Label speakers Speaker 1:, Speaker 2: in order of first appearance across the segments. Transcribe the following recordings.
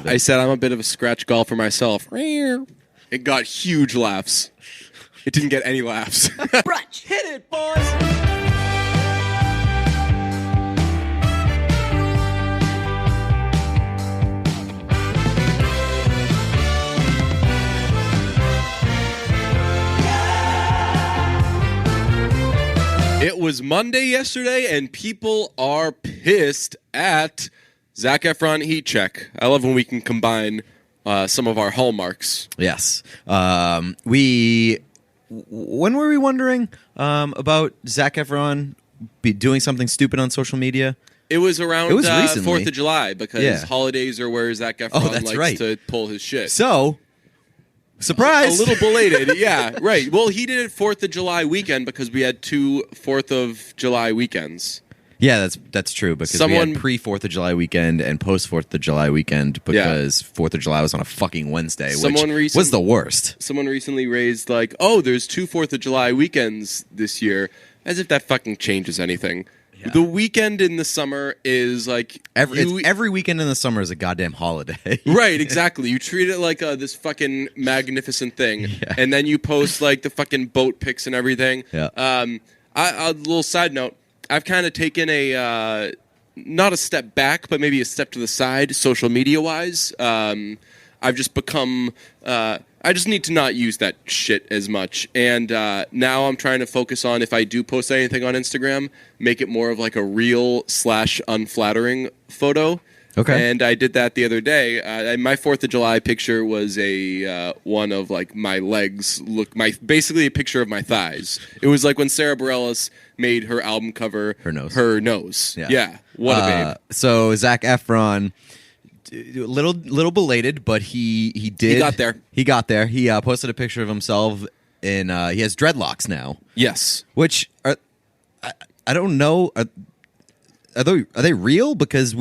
Speaker 1: it.
Speaker 2: I said I'm a bit of a scratch golfer myself. It got huge laughs. It didn't get any laughs.
Speaker 3: Brunch. Hit it, boys.
Speaker 2: It was Monday yesterday, and people are pissed at Zac Efron Heat Check. I love when we can combine some of our hallmarks.
Speaker 1: Yes. When were we wondering about Zac Efron doing something stupid on social media?
Speaker 2: It was around
Speaker 1: recently.
Speaker 2: 4th of July, because holidays are where Zac Efron likes to pull his shit.
Speaker 1: So, surprise!
Speaker 2: A little belated, yeah, right. Well, he did it 4th of July weekend because we had 2 4th of July weekends.
Speaker 1: Yeah, that's true, because we had pre-4th of July weekend and post-4th of July weekend because 4th of July was on a fucking Wednesday, which was the worst.
Speaker 2: Someone recently raised, like, oh, there's 2 4th of July weekends this year, as if that fucking changes anything. Yeah. The weekend in the summer is like...
Speaker 1: Every weekend in the summer is a goddamn holiday.
Speaker 2: Right, exactly. You treat it like this fucking magnificent thing, and then you post like the fucking boat pics and everything.
Speaker 1: Yeah.
Speaker 2: A little side note, I've kind of taken a... not a step back, but maybe a step to the side, social media-wise. I've just become... I just need to not use that shit as much. And now I'm trying to focus on, if I do post anything on Instagram, make it more of like a real / unflattering photo.
Speaker 1: Okay.
Speaker 2: And I did that the other day. My 4th of July picture was a one of like my legs basically a picture of my thighs. It was like when Sarah Bareilles made her album cover
Speaker 1: her nose.
Speaker 2: Yeah. What a babe.
Speaker 1: So Zac Efron, a little belated, but he did.
Speaker 2: He got there.
Speaker 1: He posted a picture of himself in. He has dreadlocks now.
Speaker 2: Yes.
Speaker 1: Which are, I don't know. Are they real? Because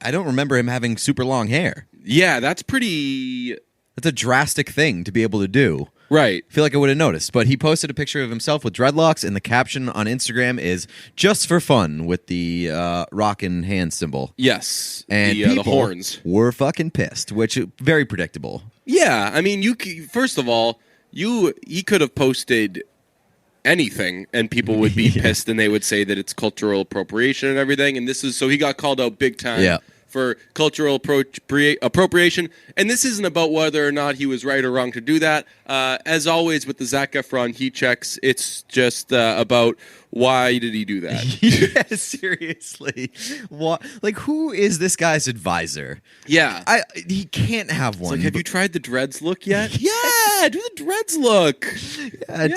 Speaker 1: I don't remember him having super long hair.
Speaker 2: Yeah, that's pretty...
Speaker 1: That's a drastic thing to be able to do.
Speaker 2: Right.
Speaker 1: I feel like I would have noticed. But he posted a picture of himself with dreadlocks, and the caption on Instagram is "just for fun" with the rockin' hand symbol.
Speaker 2: Yes.
Speaker 1: And
Speaker 2: the horns
Speaker 1: were fucking pissed, which is very predictable.
Speaker 2: Yeah, I mean, first of all, he could have posted anything, and people would be pissed, and they would say that it's cultural appropriation and everything. And so he got called out big time for cultural appropriation. And this isn't about whether or not he was right or wrong to do that. As always with the Zac Efron Heat Checks, it's just about why did he do that?
Speaker 1: Yeah, seriously. What? Like, who is this guy's advisor?
Speaker 2: Yeah.
Speaker 1: He can't have one.
Speaker 2: Like, have you tried the dreads look yet? Yeah, do the dreads look.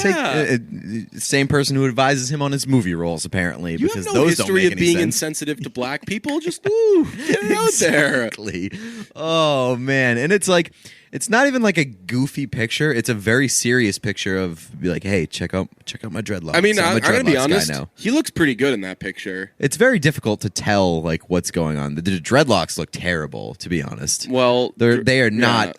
Speaker 1: Take same person who advises him on his movie roles, apparently.
Speaker 2: You
Speaker 1: because
Speaker 2: have no
Speaker 1: those
Speaker 2: history
Speaker 1: don't make
Speaker 2: of being
Speaker 1: sense.
Speaker 2: insensitive to black people. Just get it out there.
Speaker 1: Exactly. Oh man, and it's like, it's not even like a goofy picture. It's a very serious picture of, be like, hey, check out my dreadlocks.
Speaker 2: I mean, I'm gonna be honest.
Speaker 1: Now.
Speaker 2: He looks pretty good in that picture.
Speaker 1: It's very difficult to tell like what's going on. The dreadlocks look terrible, to be honest.
Speaker 2: Well,
Speaker 1: they are not.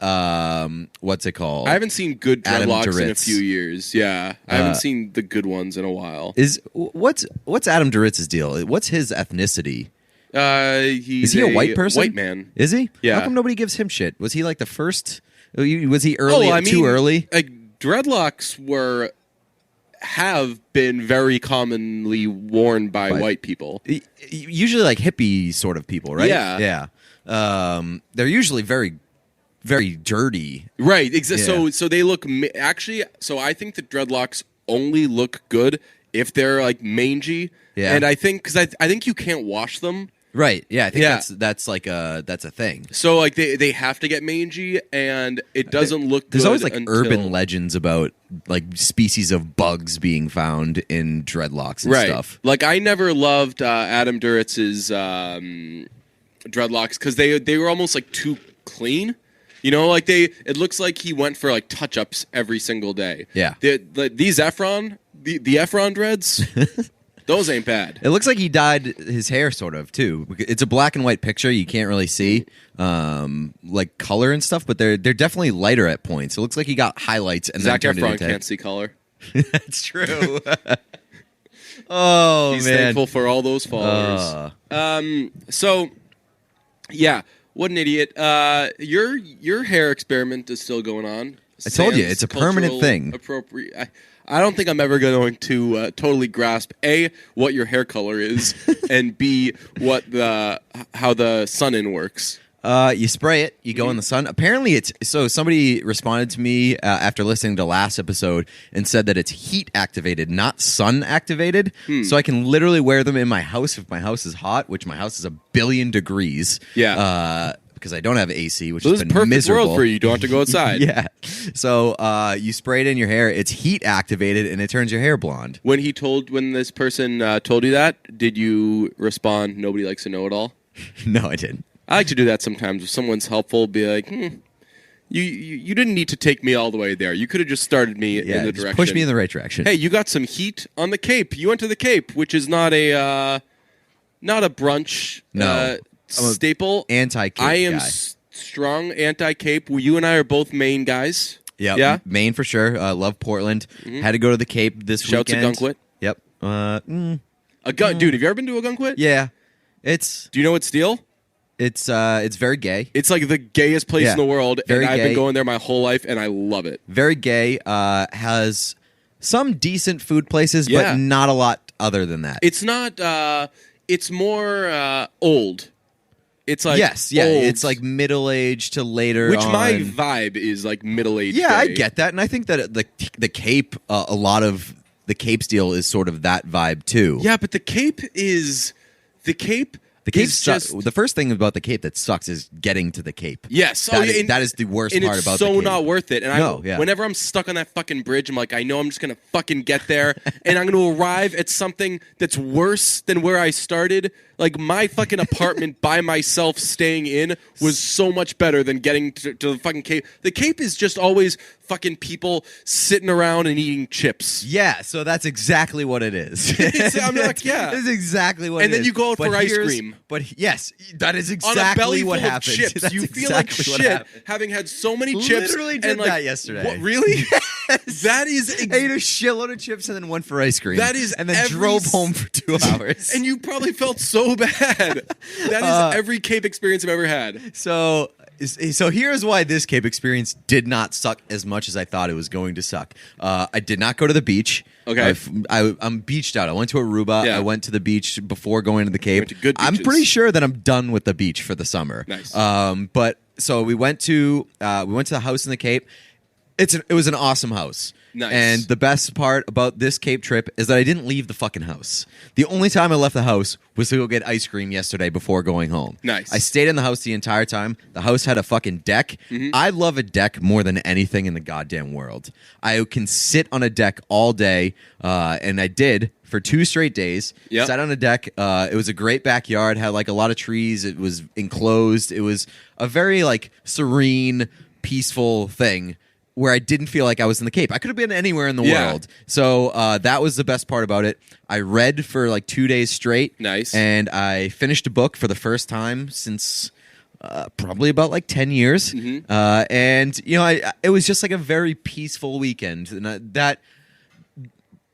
Speaker 1: What's it called?
Speaker 2: I haven't seen good dreadlocks in a few years. Yeah, I haven't seen the good ones in a while.
Speaker 1: What's Adam Duritz's deal? What's his ethnicity?
Speaker 2: Is
Speaker 1: he a white person?
Speaker 2: White man.
Speaker 1: Is he?
Speaker 2: Yeah.
Speaker 1: How come nobody gives him shit? Was he like the first? Was he early? Too early?
Speaker 2: Like dreadlocks have been very commonly worn by white people.
Speaker 1: Usually, like hippie sort of people, right?
Speaker 2: Yeah.
Speaker 1: They're usually very, very dirty.
Speaker 2: Right. So they look actually. So I think the dreadlocks only look good if they're like mangy. Yeah. And I think because I think you can't wash them.
Speaker 1: Right. Yeah. I think that's a thing.
Speaker 2: So like they have to get mangy, and it doesn't look.
Speaker 1: There's
Speaker 2: good
Speaker 1: always like
Speaker 2: until...
Speaker 1: urban legends about like species of bugs being found in dreadlocks and stuff.
Speaker 2: Like I never loved Adam Duritz's dreadlocks because they were almost like too clean. You know, like it looks like he went for like touch ups every single day.
Speaker 1: Yeah.
Speaker 2: These Efron, the Efron dreads. Those ain't bad.
Speaker 1: It looks like he dyed his hair sort of, too. It's a black and white picture. You can't really see like color and stuff, but they're definitely lighter at points. It looks like he got highlights. And
Speaker 2: Zac
Speaker 1: then
Speaker 2: Efron can't see color.
Speaker 1: That's true. Oh,
Speaker 2: He's
Speaker 1: man.
Speaker 2: thankful for all those followers. So, yeah. What an idiot. Your hair experiment is still going on.
Speaker 1: I told you, it's a permanent thing.
Speaker 2: I don't think I'm ever going to totally grasp A, what your hair color is, and B, how the sun-in works.
Speaker 1: You spray it, you go in the sun. Apparently somebody responded to me after listening to last episode and said that it's heat activated, not sun activated. So I can literally wear them in my house if my house is hot, which my house is 1 billion degrees.
Speaker 2: Yeah.
Speaker 1: Because I don't have AC, which
Speaker 2: So
Speaker 1: has
Speaker 2: this is
Speaker 1: been
Speaker 2: perfect
Speaker 1: miserable.
Speaker 2: world for you. You don't have to go outside.
Speaker 1: Yeah. So you spray it in your hair. It's heat activated, and it turns your hair blonde.
Speaker 2: When this person told you that, did you respond, nobody likes to know it all?
Speaker 1: No, I didn't.
Speaker 2: I like to do that sometimes. If someone's helpful, be like, you didn't need to take me all the way there. You could have just started me in the
Speaker 1: just
Speaker 2: direction.
Speaker 1: push me in the right direction.
Speaker 2: Hey, you got some heat on the Cape. You went to the Cape, which is not a brunch staple.
Speaker 1: Anti-Cape
Speaker 2: I am
Speaker 1: guy.
Speaker 2: strong anti-Cape. You and I are both Maine guys.
Speaker 1: Yep.
Speaker 2: Yeah?
Speaker 1: Maine for sure. Love Portland. Had to go to the Cape this
Speaker 2: Shouts
Speaker 1: weekend.
Speaker 2: to Gunkwit.
Speaker 1: Yep.
Speaker 2: Dude, have you ever been to a Gunkwit?
Speaker 1: Yeah.
Speaker 2: Do you know it's steel?
Speaker 1: It's very gay.
Speaker 2: It's like the gayest place in the world,
Speaker 1: Very
Speaker 2: and I've
Speaker 1: gay.
Speaker 2: been going there my whole life, and I love it.
Speaker 1: Very gay. Has some decent food places,
Speaker 2: Yeah.
Speaker 1: but not a lot other than that.
Speaker 2: It's not. It's more old. It's like
Speaker 1: old.
Speaker 2: It's
Speaker 1: like middle aged to later.
Speaker 2: which my
Speaker 1: on.
Speaker 2: vibe is like middle aged.
Speaker 1: Yeah, I get that, and I think that the Cape, a lot of the Cape steel is sort of that vibe too.
Speaker 2: Yeah, but the Cape is
Speaker 1: The Cape
Speaker 2: is
Speaker 1: sucks.
Speaker 2: just
Speaker 1: The first thing about the Cape that sucks is getting to the Cape.
Speaker 2: yes.
Speaker 1: That is the worst
Speaker 2: and
Speaker 1: part
Speaker 2: it's
Speaker 1: about
Speaker 2: so
Speaker 1: the Cape.
Speaker 2: not worth it. And whenever I'm stuck on that fucking bridge, I'm like, I know I'm just gonna fucking get there, and I'm gonna arrive at something that's worse than where I started. Like my fucking apartment by myself staying in was so much better than getting to the fucking Cape. The Cape is just always fucking people sitting around and eating chips.
Speaker 1: Yeah, so that's exactly what it is.
Speaker 2: I'm like, yeah.
Speaker 1: That's exactly what
Speaker 2: And
Speaker 1: it
Speaker 2: then
Speaker 1: is.
Speaker 2: you go out
Speaker 1: But
Speaker 2: for ice
Speaker 1: here's-
Speaker 2: cream.
Speaker 1: But yes, that is
Speaker 2: On
Speaker 1: exactly
Speaker 2: a belly
Speaker 1: what
Speaker 2: full
Speaker 1: happens.
Speaker 2: of chips,
Speaker 1: That's
Speaker 2: you feel like
Speaker 1: exactly what
Speaker 2: shit
Speaker 1: happened.
Speaker 2: having had so many chips.
Speaker 1: Literally did
Speaker 2: and like,
Speaker 1: that yesterday.
Speaker 2: What, really? That is
Speaker 1: Ate a shitload of chips and then went for ice cream.
Speaker 2: That is
Speaker 1: and then
Speaker 2: every
Speaker 1: drove home for 2 hours.
Speaker 2: and you probably felt so bad. That is every Cape experience I've ever had.
Speaker 1: So here's why this Cape experience did not suck as much as I thought it was going to suck. I did not go to the beach.
Speaker 2: Okay.
Speaker 1: I'm beached out. I went to Aruba.
Speaker 2: Yeah.
Speaker 1: I went to the beach before going to the Cape.
Speaker 2: Went to good
Speaker 1: I'm
Speaker 2: beaches.
Speaker 1: pretty sure that I'm done with the beach for the summer.
Speaker 2: Nice.
Speaker 1: But so we went to the house in the Cape. It was an awesome house.
Speaker 2: Nice.
Speaker 1: And the best part about this Cape trip is that I didn't leave the fucking house. The only time I left the house was to go get ice cream yesterday before going home.
Speaker 2: Nice.
Speaker 1: I stayed in the house the entire time. The house had a fucking deck. I love a deck more than anything in the goddamn world. I can sit on a deck all day, and I did for 2 straight days.
Speaker 2: Yep.
Speaker 1: Sat on a deck. It was a great backyard. Had like a lot of trees. It was enclosed. It was a very like serene, peaceful thing where I didn't feel like I was in the Cape. I could have been anywhere in the world. So that was the best part about it. I read for like 2 days straight.
Speaker 2: Nice.
Speaker 1: And I finished a book for the first time since probably about like 10 years. And, you know, it was just like a very peaceful weekend. And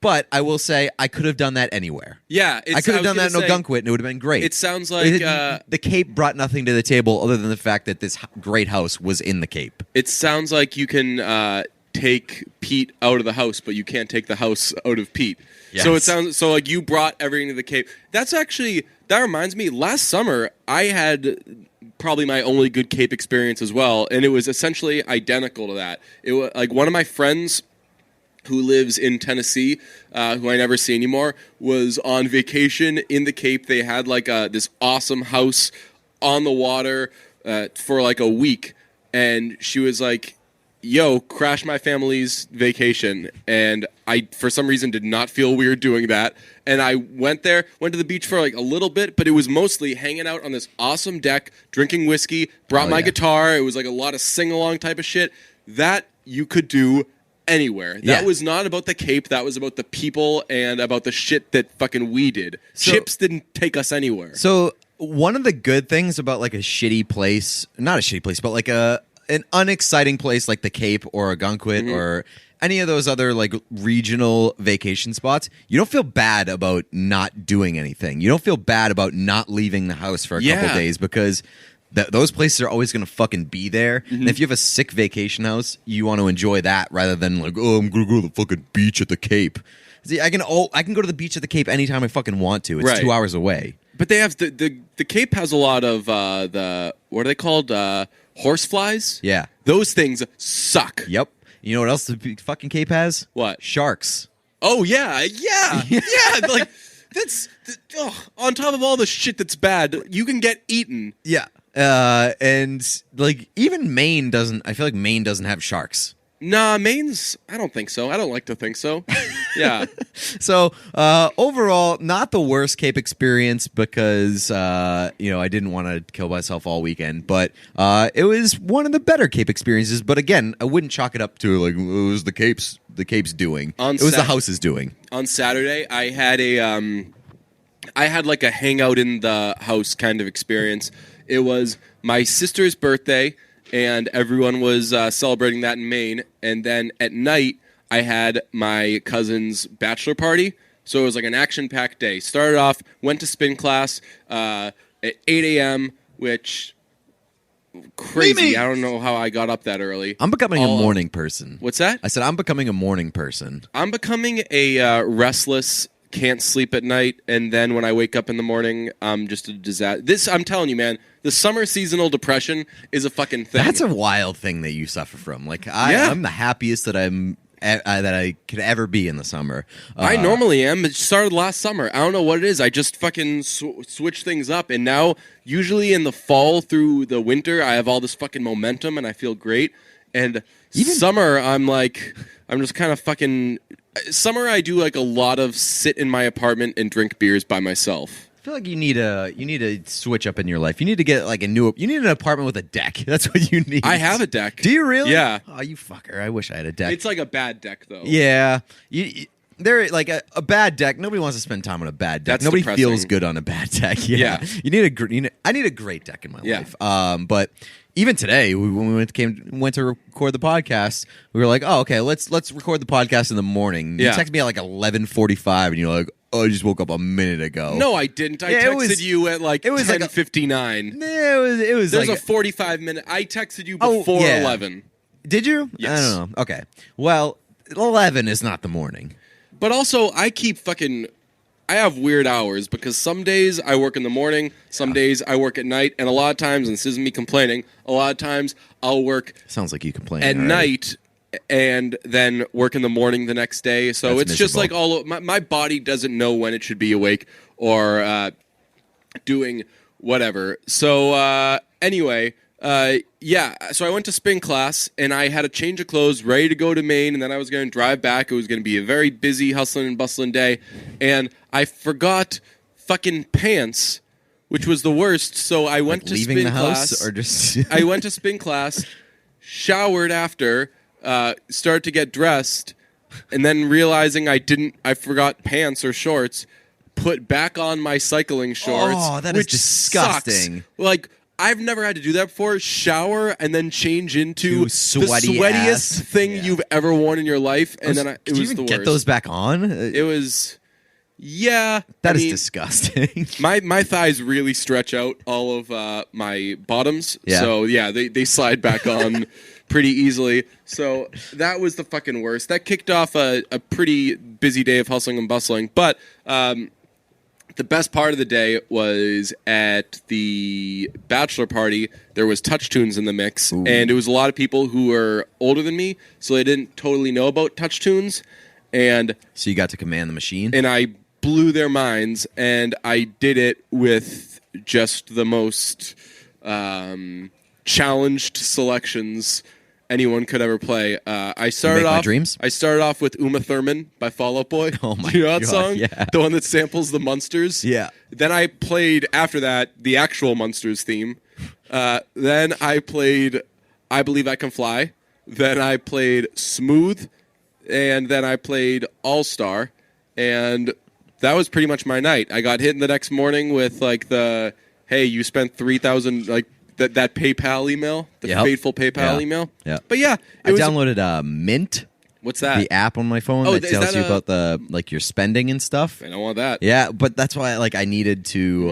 Speaker 1: but I will say I could have done that anywhere.
Speaker 2: Yeah.
Speaker 1: I could have done that in Ogunquit and it would have been great.
Speaker 2: It sounds like
Speaker 1: the Cape brought nothing to the table other than the fact that this great house was in the Cape.
Speaker 2: it sounds like you can take Pete out of the house, but you can't take the house out of Pete.
Speaker 1: Yes.
Speaker 2: So it sounds so like you brought everything to the Cape. That reminds me. Last summer, I had probably my only good Cape experience as well, and it was essentially identical to that. It was like one of my friends who lives in Tennessee, who I never see anymore, was on vacation in the Cape. They had like this awesome house on the water for like a week, and she was like, yo, crash my family's vacation. And I, for some reason, did not feel weird doing that. And I went to the beach for like a little bit, but it was mostly hanging out on this awesome deck, drinking whiskey, brought my guitar. It was like a lot of sing-along type of shit. That you could do anywhere. That was not about the Cape. That was about the people and about the shit that fucking we did. Chips didn't take us anywhere.
Speaker 1: So one of the good things about like a shitty place, not a shitty place, but like an unexciting place like the Cape or Ogunquit or any of those other like regional vacation spots, you don't feel bad about not doing anything. You don't feel bad about not leaving the house for a couple days because Those places are always going to fucking be there. And if you have a sick vacation house, you want to enjoy that rather than like, oh, I'm going to go to the fucking beach at the Cape. See, I can go to the beach at the Cape anytime I fucking want to. It's
Speaker 2: Right.
Speaker 1: 2 hours away.
Speaker 2: But they have the Cape has a lot of the what are they called? Horseflies.
Speaker 1: Yeah.
Speaker 2: Those things suck.
Speaker 1: Yep. You know what else the fucking Cape has?
Speaker 2: What?
Speaker 1: Sharks.
Speaker 2: Oh yeah. Like that's on top of all the shit that's bad, you can get eaten.
Speaker 1: Yeah. And like even Maine doesn't. I feel like Maine doesn't have sharks.
Speaker 2: Nah, Maine's. I don't think so. I don't like to think so. Yeah.
Speaker 1: So overall, not the worst Cape experience because I didn't want to kill myself all weekend, but it was one of the better Cape experiences. But again, I wouldn't chalk it up to like it was the Cape's doing. It was the house's doing.
Speaker 2: On Saturday, I had like a hangout in the house kind of experience. It was my sister's birthday, and everyone was celebrating that in Maine. And then at night, I had my cousin's bachelor party. So it was like an action-packed day. Started off, went to spin class at 8 a.m., which crazy.
Speaker 1: Mimi!
Speaker 2: I don't know how I got up that early.
Speaker 1: I'm becoming a morning person.
Speaker 2: What's that?
Speaker 1: I said I'm becoming a morning person.
Speaker 2: I'm becoming a restless, can't sleep at night, and then when I wake up in the morning, I'm just a disaster. I'm telling you, man, the summer seasonal depression is a fucking thing.
Speaker 1: That's a wild thing that you suffer from. Like I'm the happiest that that I could ever be in the summer.
Speaker 2: I normally am. It started last summer. I don't know what it is. I just fucking switch things up, and now usually in the fall through the winter, I have all this fucking momentum, and I feel great. And summer, I'm just kind of fucking. Summer, I do like a lot of sit in my apartment and drink beers by myself.
Speaker 1: I feel like you need a switch up in your life. You need to get like you need an apartment with a deck. That's what you need.
Speaker 2: I have a deck.
Speaker 1: Do you really?
Speaker 2: Yeah.
Speaker 1: Oh, you fucker! I wish I had a deck.
Speaker 2: It's like a bad deck though.
Speaker 1: Yeah. They're like a bad deck. Nobody wants to spend time on a bad deck.
Speaker 2: That's
Speaker 1: Nobody
Speaker 2: depressing.
Speaker 1: feels good on a bad deck. Yeah. I need a great deck in my life. But even today, when we went to record the podcast, we were like, "Oh, okay, let's record the podcast in the morning." You texted me at like 11:45, and you're like, "Oh, I just woke up a minute ago."
Speaker 2: No, I didn't. I texted you at like 10:59.
Speaker 1: It was.
Speaker 2: There's
Speaker 1: like
Speaker 2: a 45-minute. I texted you before 11.
Speaker 1: Did you?
Speaker 2: Yes.
Speaker 1: I don't know. Okay. Well, 11 is not the morning.
Speaker 2: But also, I have weird hours because some days I work in the morning, some days I work at night, and a lot of times, and this isn't me complaining, a lot of times I'll work
Speaker 1: Sounds like you complain
Speaker 2: at
Speaker 1: already.
Speaker 2: night and then work in the morning the next day. So
Speaker 1: That's
Speaker 2: it's just
Speaker 1: miserable.
Speaker 2: like my body doesn't know when it should be awake or doing whatever. So anyway, so I went to spin class, and I had a change of clothes, ready to go to Maine, and then I was going to drive back. It was going to be a very busy, hustling and bustling day, and I forgot fucking pants, which was the worst. So I went to
Speaker 1: leaving
Speaker 2: spin
Speaker 1: the
Speaker 2: class.
Speaker 1: house or just
Speaker 2: I went to spin class, showered after, started to get dressed, and then realizing I forgot pants or shorts, put back on my cycling shorts.
Speaker 1: Oh, that is
Speaker 2: which
Speaker 1: disgusting.
Speaker 2: Sucks. Like, I've never had to do that before. Shower and then change into the
Speaker 1: sweaty
Speaker 2: sweatiest
Speaker 1: ass.
Speaker 2: thing you've ever worn in your life, and then it
Speaker 1: Did you
Speaker 2: was
Speaker 1: even
Speaker 2: the
Speaker 1: get
Speaker 2: worst.
Speaker 1: those back on?
Speaker 2: It was, yeah.
Speaker 1: That
Speaker 2: I
Speaker 1: is
Speaker 2: mean,
Speaker 1: disgusting.
Speaker 2: My thighs really stretch out all of my bottoms,
Speaker 1: Yeah.
Speaker 2: so yeah, they slide back on pretty easily. So that was the fucking worst. That kicked off a pretty busy day of hustling and bustling, but the best part of the day was at the bachelor party. There was touch tunes in the mix, and it was a lot of people who were older than me, so they didn't totally know about touch tunes. And
Speaker 1: So you got to command the machine?
Speaker 2: and I blew their minds, and I did it with just the most challenged selections anyone could ever play. I started
Speaker 1: Make My
Speaker 2: off.
Speaker 1: Dreams?
Speaker 2: I started off with Uma Thurman by Fall Out Boy.
Speaker 1: Oh my
Speaker 2: Do you know that
Speaker 1: God,
Speaker 2: song?
Speaker 1: yeah.
Speaker 2: The one that samples the Munsters.
Speaker 1: Yeah.
Speaker 2: Then I played after that the actual Munsters theme. Then I played I Believe I Can Fly. Then I played Smooth, and then I played All Star, and that was pretty much my night. I got hit in the next morning with like the hey, you spent 3,000 like. That PayPal email, the
Speaker 1: Yep.
Speaker 2: fateful PayPal
Speaker 1: Yeah.
Speaker 2: email.
Speaker 1: Yeah.
Speaker 2: But yeah,
Speaker 1: I downloaded Mint,
Speaker 2: what's that?
Speaker 1: the app on my phone
Speaker 2: Oh,
Speaker 1: that
Speaker 2: is
Speaker 1: tells
Speaker 2: that
Speaker 1: you
Speaker 2: a-
Speaker 1: about the like your spending and stuff.
Speaker 2: I don't want that.
Speaker 1: Yeah, but that's why like I needed to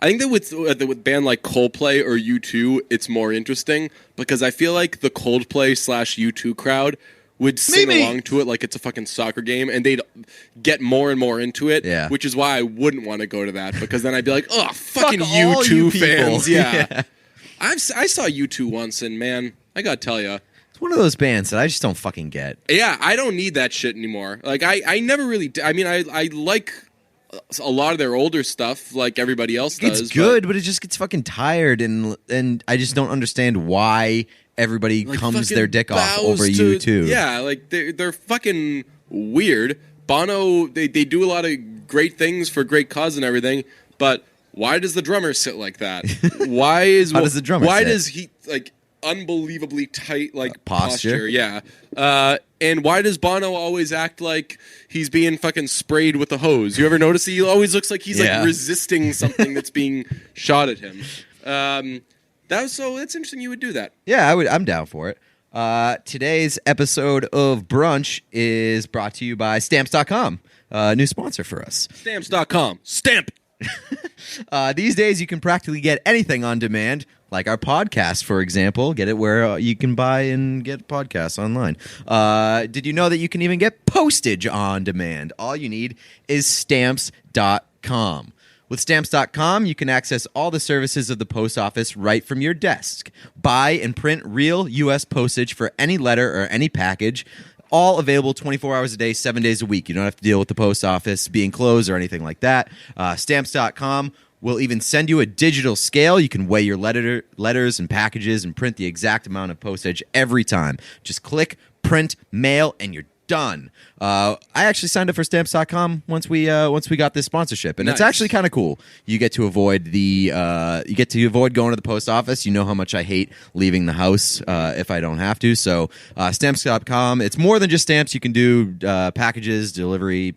Speaker 2: I think that with band like Coldplay or U2, it's more interesting because I feel like the Coldplay / U2 crowd would sing along to it like it's a fucking soccer game, and they'd get more and more into it, which is why I wouldn't want to go to that, because then I'd be like, oh, fucking U2 fans. Yeah. I saw U2 once, and man, I gotta tell you.
Speaker 1: It's one of those bands that I just don't fucking get.
Speaker 2: Yeah, I don't need that shit anymore. Like, I never really... I mean, I like a lot of their older stuff, like everybody else does.
Speaker 1: It's good, but it just gets fucking tired, and I just don't understand why everybody comes their dick off over U2.
Speaker 2: Yeah, like, they're fucking weird. Bono, they do a lot of great things for great cause and everything, but why does the drummer sit like that?
Speaker 1: How does the drummer sit?
Speaker 2: Why does he, like, unbelievably tight, like,
Speaker 1: posture?
Speaker 2: Yeah. And why does Bono always act like he's being fucking sprayed with a hose? You ever notice he always looks like he's like resisting something that's being shot at him? That's interesting you would do that.
Speaker 1: Yeah, I'm down for it. Today's episode of Brunch is brought to you by Stamps.com, a new sponsor for us.
Speaker 2: Stamps.com. Stamp!
Speaker 1: These days, you can practically get anything on demand, like our podcast, for example. Get it where you can buy and get podcasts online. Did you know that you can even get postage on demand? All you need is Stamps.com. With Stamps.com, you can access all the services of the post office right from your desk. Buy and print real U.S. postage for any letter or any package. All available 24 hours a day, 7 days a week. You don't have to deal with the post office being closed or anything like that. Stamps.com will even send you a digital scale. You can weigh your letters and packages and print the exact amount of postage every time. Just click, print, mail, and you're done. I actually signed up for Stamps.com once we got this sponsorship, and It's actually kind of cool. You get to avoid going to the post office. You know how much I hate leaving the house if I don't have to. So Stamps.com, it's more than just stamps. You can do packages, delivery,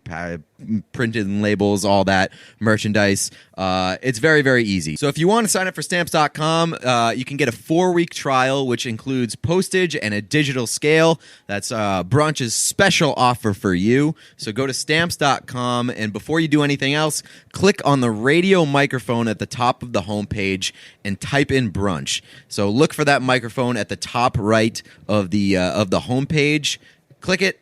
Speaker 1: printed labels, all that merchandise. It's very, very easy. So if you want to sign up for Stamps.com, you can get a 4-week trial, which includes postage and a digital scale. That's Brunch's special offer for you. So go to Stamps.com, and before you do anything else, click on the radio microphone at the top of the homepage and type in Brunch. So look for that microphone at the top right of the homepage. Click it,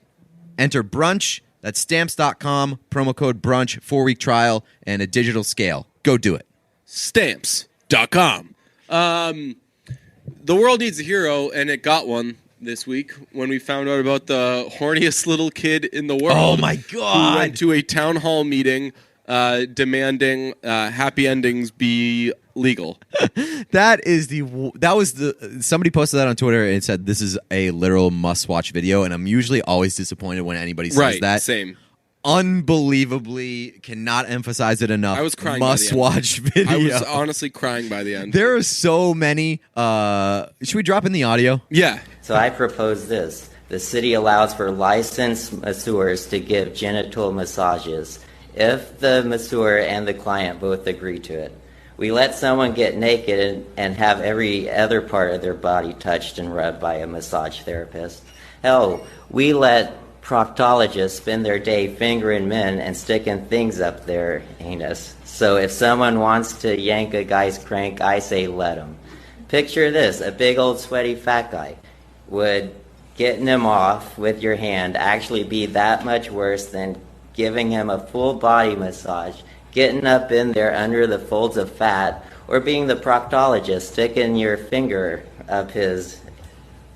Speaker 1: enter Brunch. That's Stamps.com, promo code Brunch, 4-week trial, and a digital scale. Go do it.
Speaker 2: Stamps.com. The world needs a hero, and it got one this week when we found out about the horniest little kid in the world.
Speaker 1: Oh, my God.
Speaker 2: Who went to a town hall meeting demanding happy endings be legal.
Speaker 1: Somebody posted that on Twitter and said this is a literal must-watch video, and I'm usually always disappointed when anybody says that.
Speaker 2: Same.
Speaker 1: Unbelievably, cannot emphasize it enough.
Speaker 2: I was crying.
Speaker 1: Must-watch video.
Speaker 2: I was honestly crying by the end.
Speaker 1: There are so many. Should we drop in the audio?
Speaker 2: Yeah.
Speaker 4: So I propose this. The city allows for licensed masseurs to give genital massages if the masseur and the client both agree to it. We let someone get naked and have every other part of their body touched and rubbed by a massage therapist. Hell, we let proctologists spend their day fingering men and sticking things up their anus. So if someone wants to yank a guy's crank, I say let him. Picture this, a big old sweaty fat guy. Would getting him off with your hand actually be that much worse than giving him a full body massage, getting up in there under the folds of fat, or being the proctologist sticking your finger up his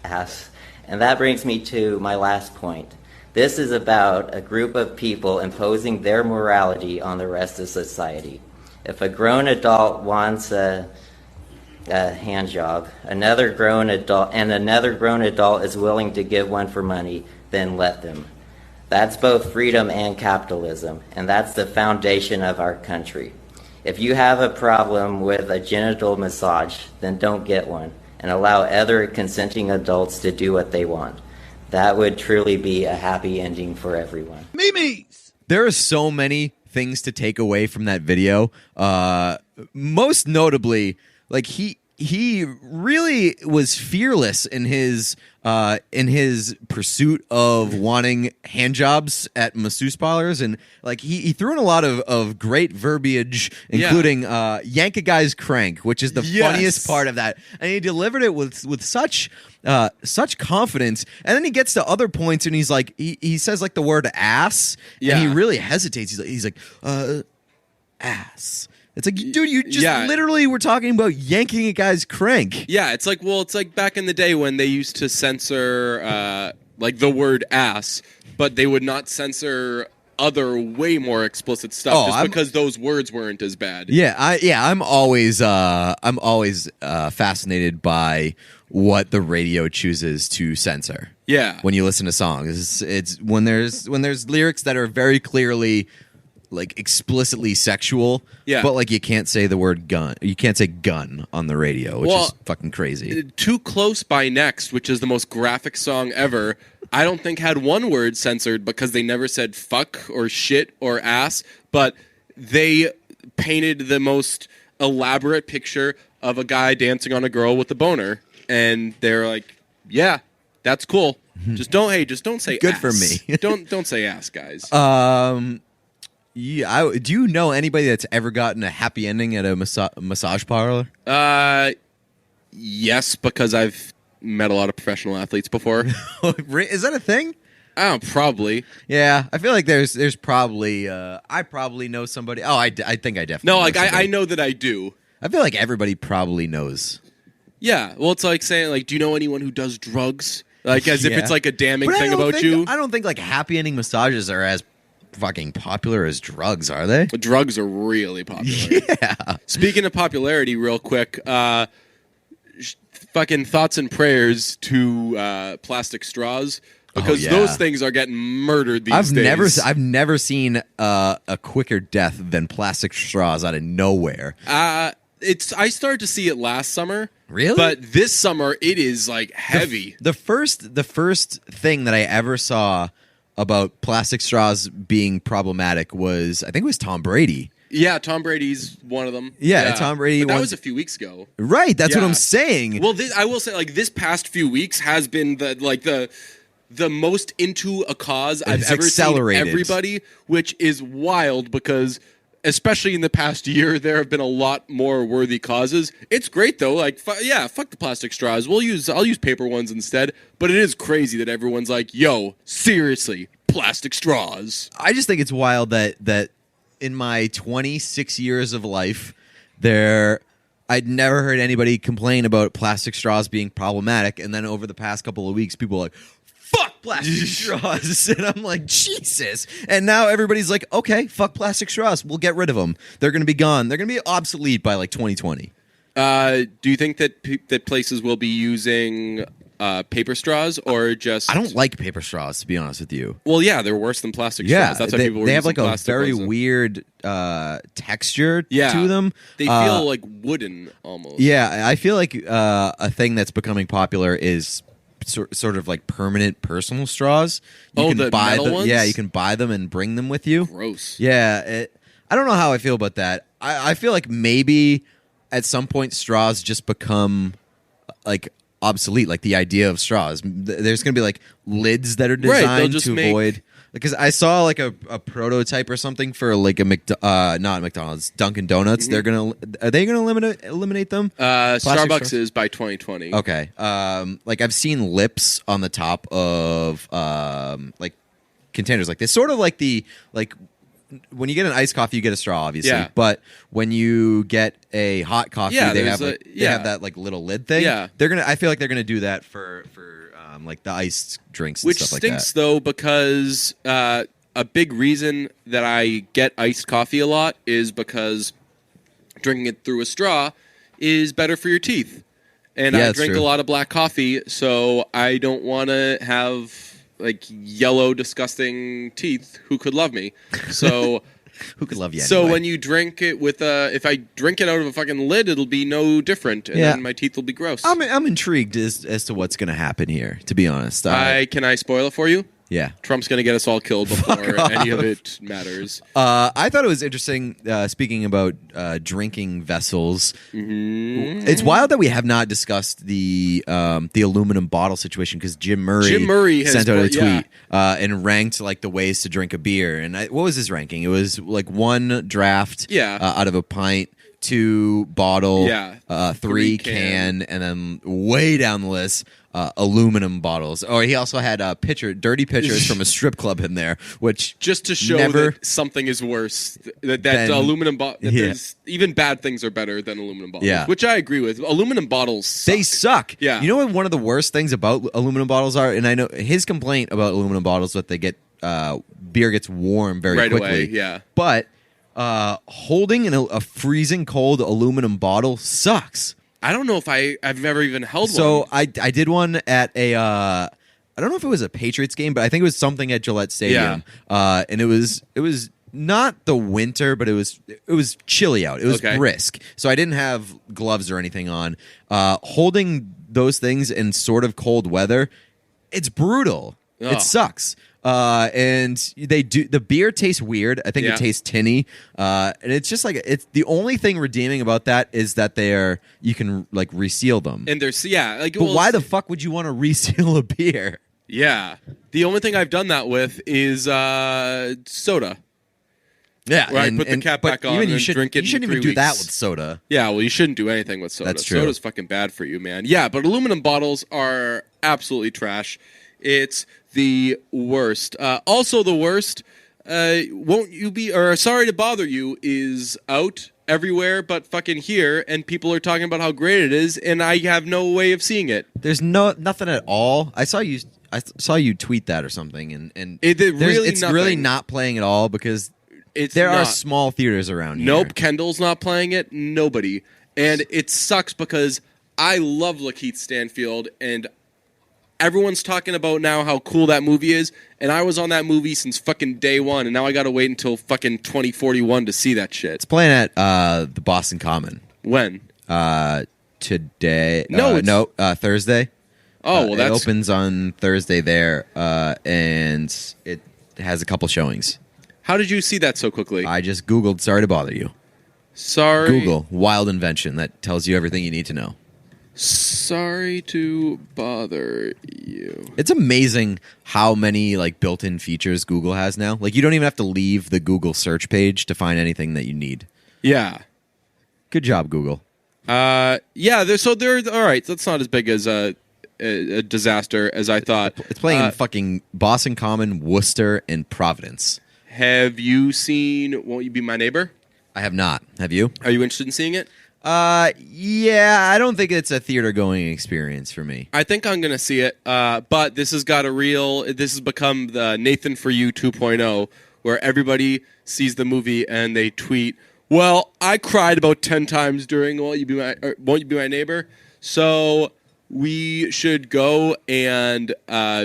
Speaker 4: ass? And that brings me to my last point. This is about a group of people imposing their morality on the rest of society. If a grown adult wants a hand job, another grown adult is willing to give one for money, then let them. That's both freedom and capitalism, and that's the foundation of our country. If you have a problem with a genital massage, then don't get one, and allow other consenting adults to do what they want. That would truly be a happy ending for everyone.
Speaker 1: Memes! There are so many things to take away from that video. Most notably, like he really was fearless in his pursuit of wanting hand jobs at masseuse parlors, and like he threw in a lot of great verbiage, including yank a guy's crank, which is the funniest part of that, and he delivered it with such confidence. And then he gets to other points and he's like he says like the word ass, and he really hesitates. He's like ass. It's like, dude, you just literally were talking about yanking a guy's crank.
Speaker 2: Yeah, it's like back in the day when they used to censor like the word ass, but they would not censor other way more explicit stuff because those words weren't as bad.
Speaker 1: I'm always fascinated by what the radio chooses to censor.
Speaker 2: Yeah,
Speaker 1: when you listen to songs, it's when there's lyrics that are very clearly like explicitly sexual, but like you can't say the word gun. You can't say gun on the radio, which is fucking crazy.
Speaker 2: Too Close by Next, which is the most graphic song ever, I don't think had one word censored because they never said fuck or shit or ass, but they painted the most elaborate picture of a guy dancing on a girl with a boner, and they're like, yeah, that's cool. Just don't say
Speaker 1: good
Speaker 2: ass.
Speaker 1: For me.
Speaker 2: don't say ass, guys.
Speaker 1: Yeah, do you know anybody that's ever gotten a happy ending at a massage parlor?
Speaker 2: Yes, because I've met a lot of professional athletes before.
Speaker 1: Is that a thing?
Speaker 2: Probably.
Speaker 1: Yeah, I feel like there's probably I probably know somebody. Oh, I think I definitely.
Speaker 2: No, like I know that I do.
Speaker 1: I feel like everybody probably knows.
Speaker 2: Yeah, well, it's like saying like, do you know anyone who does drugs? Like as if it's like a damning thing about you.
Speaker 1: I don't think like happy ending massages are as fucking popular as drugs, are they?
Speaker 2: Drugs are really popular.
Speaker 1: Yeah.
Speaker 2: Speaking of popularity, real quick, fucking thoughts and prayers to plastic straws because those things are getting murdered these days.
Speaker 1: I've never seen a quicker death than plastic straws out of nowhere.
Speaker 2: I started to see it last summer.
Speaker 1: Really?
Speaker 2: But this summer it is like heavy.
Speaker 1: The first thing that I ever saw about plastic straws being problematic was, I think it was Tom Brady.
Speaker 2: Yeah, Tom Brady's one of them.
Speaker 1: Yeah. Tom Brady.
Speaker 2: But that was a few weeks ago.
Speaker 1: Right, that's what I'm saying.
Speaker 2: Well, I will say, like, this past few weeks has been the most into a cause I've ever seen everybody, which is wild because, especially in the past year, there have been a lot more worthy causes. It's great though. Like, fuck the plastic straws. I'll use paper ones instead. But it is crazy that everyone's like, "Yo, seriously, plastic straws."
Speaker 1: I just think it's wild that in my 26 years of life, I'd never heard anybody complain about plastic straws being problematic, and then over the past couple of weeks, people are like, fuck plastic straws. And I'm like, Jesus. And now everybody's like, okay, fuck plastic straws. We'll get rid of them. They're going to be gone. They're going to be obsolete by like 2020.
Speaker 2: Do you think that places will be using paper straws or just...
Speaker 1: I don't like paper straws, to be honest with you.
Speaker 2: Well, yeah, they're worse than plastic straws. That's why people were
Speaker 1: they have
Speaker 2: using
Speaker 1: like a very weird texture to them.
Speaker 2: They feel like wooden almost.
Speaker 1: Yeah, I feel like a thing that's becoming popular is sort of like permanent personal straws. You can buy
Speaker 2: metal
Speaker 1: them.
Speaker 2: ones?
Speaker 1: Yeah, you can buy them and bring them with you.
Speaker 2: Gross.
Speaker 1: Yeah, I don't know how I feel about that. I feel like maybe at some point straws just become like obsolete, like the idea of straws. There's going to be like lids that are designed to avoid. Because I saw like a prototype or something for like a not McDonald's, Dunkin' Donuts.
Speaker 2: Mm-hmm.
Speaker 1: Are they gonna eliminate them?
Speaker 2: Starbucks is by 2020.
Speaker 1: Okay. Like I've seen lips on the top of like containers like this, sort of like when you get an iced coffee, you get a straw, obviously. Yeah. But when you get a hot coffee, they have that like little lid thing.
Speaker 2: Yeah.
Speaker 1: I feel like they're gonna do that for like the iced drinks and
Speaker 2: Which
Speaker 1: stuff like that. Which
Speaker 2: stinks though, because a big reason that I get iced coffee a lot is because drinking it through a straw is better for your teeth. And I drink a lot of black coffee, so I don't want to have like yellow, disgusting teeth. Who could love me? So
Speaker 1: who could love you?
Speaker 2: So
Speaker 1: anyway?
Speaker 2: when you drink it with if I drink it out of a fucking lid, it'll be no different, and then my teeth will be gross.
Speaker 1: I'm intrigued as to what's going to happen here. To be honest,
Speaker 2: can I spoil it for you?
Speaker 1: Yeah.
Speaker 2: Trump's going to get us all killed before any of it matters.
Speaker 1: I thought it was interesting, speaking about drinking vessels.
Speaker 2: Mm-hmm.
Speaker 1: It's wild that we have not discussed the aluminum bottle situation because Jim Murray sent out a tweet and ranked like the ways to drink a beer. And what was his ranking? It was like 1 draft out of a pint, 2 bottle, 3 can, and then way down the list, aluminum bottles. Or he also had dirty pictures from a strip club in there, which
Speaker 2: just to show that something is worse. That aluminum bottles, even bad things are better than aluminum bottles. Which I agree with. Aluminum bottles suck.
Speaker 1: They suck.
Speaker 2: Yeah.
Speaker 1: You know what one of the worst things about aluminum bottles are? And I know his complaint about aluminum bottles that they get beer gets warm very
Speaker 2: right
Speaker 1: quickly.
Speaker 2: Away, yeah.
Speaker 1: But holding a freezing cold aluminum bottle sucks.
Speaker 2: I don't know if I've never even held one.
Speaker 1: So I did one at a I don't know if it was a Patriots game, but I think it was something at Gillette Stadium. And it was not the winter, but it was chilly out. It was brisk. So I didn't have gloves or anything on. Holding those things in sort of cold weather, it's brutal. Oh. It sucks. And the beer tastes weird. I think it tastes tinny. And it's just like, it's the only thing redeeming about that is that you can like reseal them.
Speaker 2: And there's, but
Speaker 1: why the fuck would you want to reseal a beer?
Speaker 2: Yeah. The only thing I've done that with is, soda.
Speaker 1: Yeah.
Speaker 2: Where I put the cap back on and drink it.
Speaker 1: You shouldn't even do that with soda.
Speaker 2: Yeah. Well, you shouldn't do anything with soda.
Speaker 1: That's true.
Speaker 2: Soda's fucking bad for you, man. Yeah. But aluminum bottles are absolutely trash. It's the worst. Also, the worst, won't you be, or sorry to bother you, is out everywhere but fucking here, and people are talking about how great it is, and I have no way of seeing it.
Speaker 1: There's nothing at all. I saw you tweet that or something, and it's really not playing at all because there are small theaters around here.
Speaker 2: Nope, Kendall's not playing it. Nobody, and it sucks because I love Lakeith Stanfield, and everyone's talking about now how cool that movie is, and I was on that movie since fucking day one, and now I gotta wait until fucking 2041 to see that shit.
Speaker 1: It's playing at the Boston Common.
Speaker 2: When?
Speaker 1: Today. Thursday.
Speaker 2: Oh, well,
Speaker 1: it opens on Thursday there, and it has a couple showings.
Speaker 2: How did you see that so quickly?
Speaker 1: I just Googled "sorry to bother you."
Speaker 2: Sorry.
Speaker 1: Google wild invention that tells you everything you need to know.
Speaker 2: Sorry to bother you.
Speaker 1: It's amazing how many like built-in features Google has now. Like you don't even have to leave the Google search page to find anything that you need.
Speaker 2: Yeah.
Speaker 1: Good job, Google.
Speaker 2: They're all right. That's not as big as a disaster as I thought.
Speaker 1: It's playing in fucking Boston Common, Worcester, and Providence.
Speaker 2: Have you seen Won't You Be My Neighbor?
Speaker 1: I have not. Have you?
Speaker 2: Are you interested in seeing it?
Speaker 1: Yeah, I don't think it's a theater going experience for me.
Speaker 2: I think I'm going to see it, but this has become the Nathan For You 2.0, where everybody sees the movie and they tweet, well, I cried about 10 times during Won't You Be My Neighbor, so we should go and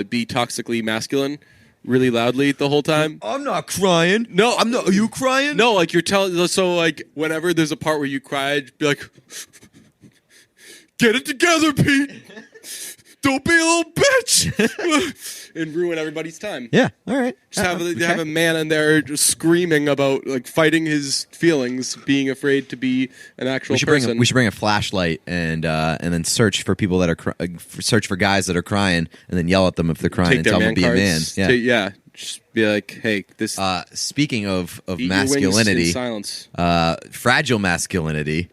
Speaker 2: be toxically masculine really loudly the whole time.
Speaker 1: I'm not crying.
Speaker 2: No,
Speaker 1: I'm not. Are you crying?
Speaker 2: No, like you're telling. So like whenever there's a part where you cry, be like, "Get it together, Pete. Don't be a little bitch," and ruin everybody's time.
Speaker 1: Yeah. All right.
Speaker 2: Just have a man in there just screaming about like fighting his feelings, being afraid to be an actual person.
Speaker 1: We should bring a flashlight and then search for people that are search for guys that are crying, and then yell at them if they're crying and tell them to be a man.
Speaker 2: Yeah. Just be like, hey, this.
Speaker 1: Speaking of
Speaker 2: masculinity, in silence.
Speaker 1: Fragile masculinity.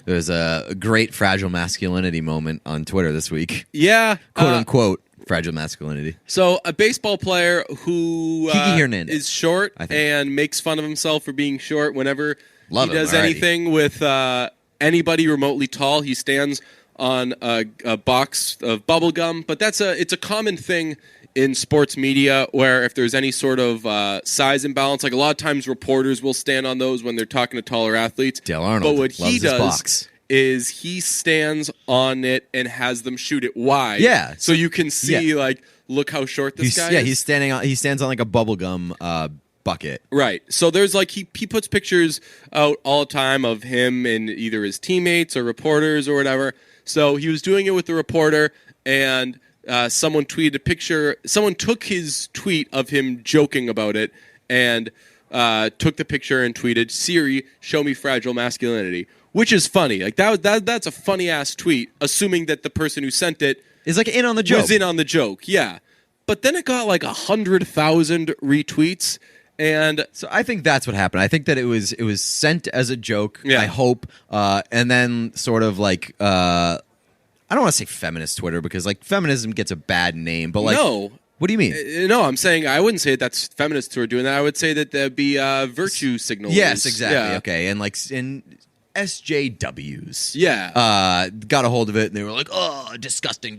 Speaker 1: There's a great fragile masculinity moment on Twitter this week.
Speaker 2: Yeah,
Speaker 1: quote unquote. Fragile masculinity.
Speaker 2: So a baseball player who is short and makes fun of himself for being short whenever he does anything with anybody remotely tall. He stands on a box of bubble gum, but it's a common thing in sports media where if there's any sort of size imbalance, like a lot of times reporters will stand on those when they're talking to taller athletes.
Speaker 1: Dale Arnold
Speaker 2: but what he does
Speaker 1: box.
Speaker 2: Is he stands on it and has them shoot it wide.
Speaker 1: Yeah.
Speaker 2: So you can see, like, look how short this guy is.
Speaker 1: Yeah, he stands on like a bubblegum bucket.
Speaker 2: Right. So there's like, he puts pictures out all the time of him and either his teammates or reporters or whatever. So he was doing it with the reporter, and someone tweeted a picture. Someone took his tweet of him joking about it and took the picture and tweeted, "Siri, show me fragile masculinity," which is funny. Like that's a funny ass tweet, assuming that the person who sent it
Speaker 1: is like in on the joke.
Speaker 2: Was in on the joke, yeah. But then it got like 100,000 retweets. And
Speaker 1: so I think that's what happened. I think that it was sent as a joke,
Speaker 2: Yeah.
Speaker 1: I hope, and then sort of like I don't want to say feminist Twitter because like feminism gets a bad name, but like
Speaker 2: No.
Speaker 1: What do you mean?
Speaker 2: No, I'm saying I wouldn't say that's feminists who are doing that. I would say that there'd be virtue signals.
Speaker 1: Yes, exactly.
Speaker 2: Yeah.
Speaker 1: Okay, and like in SJWs,
Speaker 2: Yeah.
Speaker 1: got a hold of it and they were like, "Oh, disgusting,"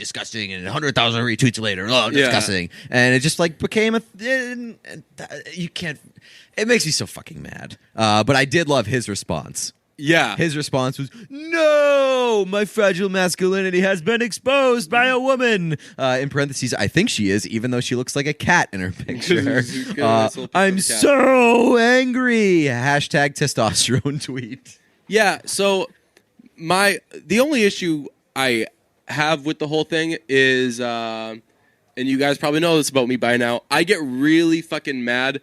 Speaker 1: and 100,000 retweets later, "Oh,
Speaker 2: Yeah.
Speaker 1: disgusting," and it just like became you can't. It makes me so fucking mad. But I did love his response.
Speaker 2: Yeah.
Speaker 1: His response was, "No, my fragile masculinity has been exposed by a woman." In parentheses, I think she is, even though she looks like a cat in her picture. I'm so angry. Hashtag testosterone tweet.
Speaker 2: Yeah, so the only issue I have with the whole thing is, and you guys probably know this about me by now, I get really fucking mad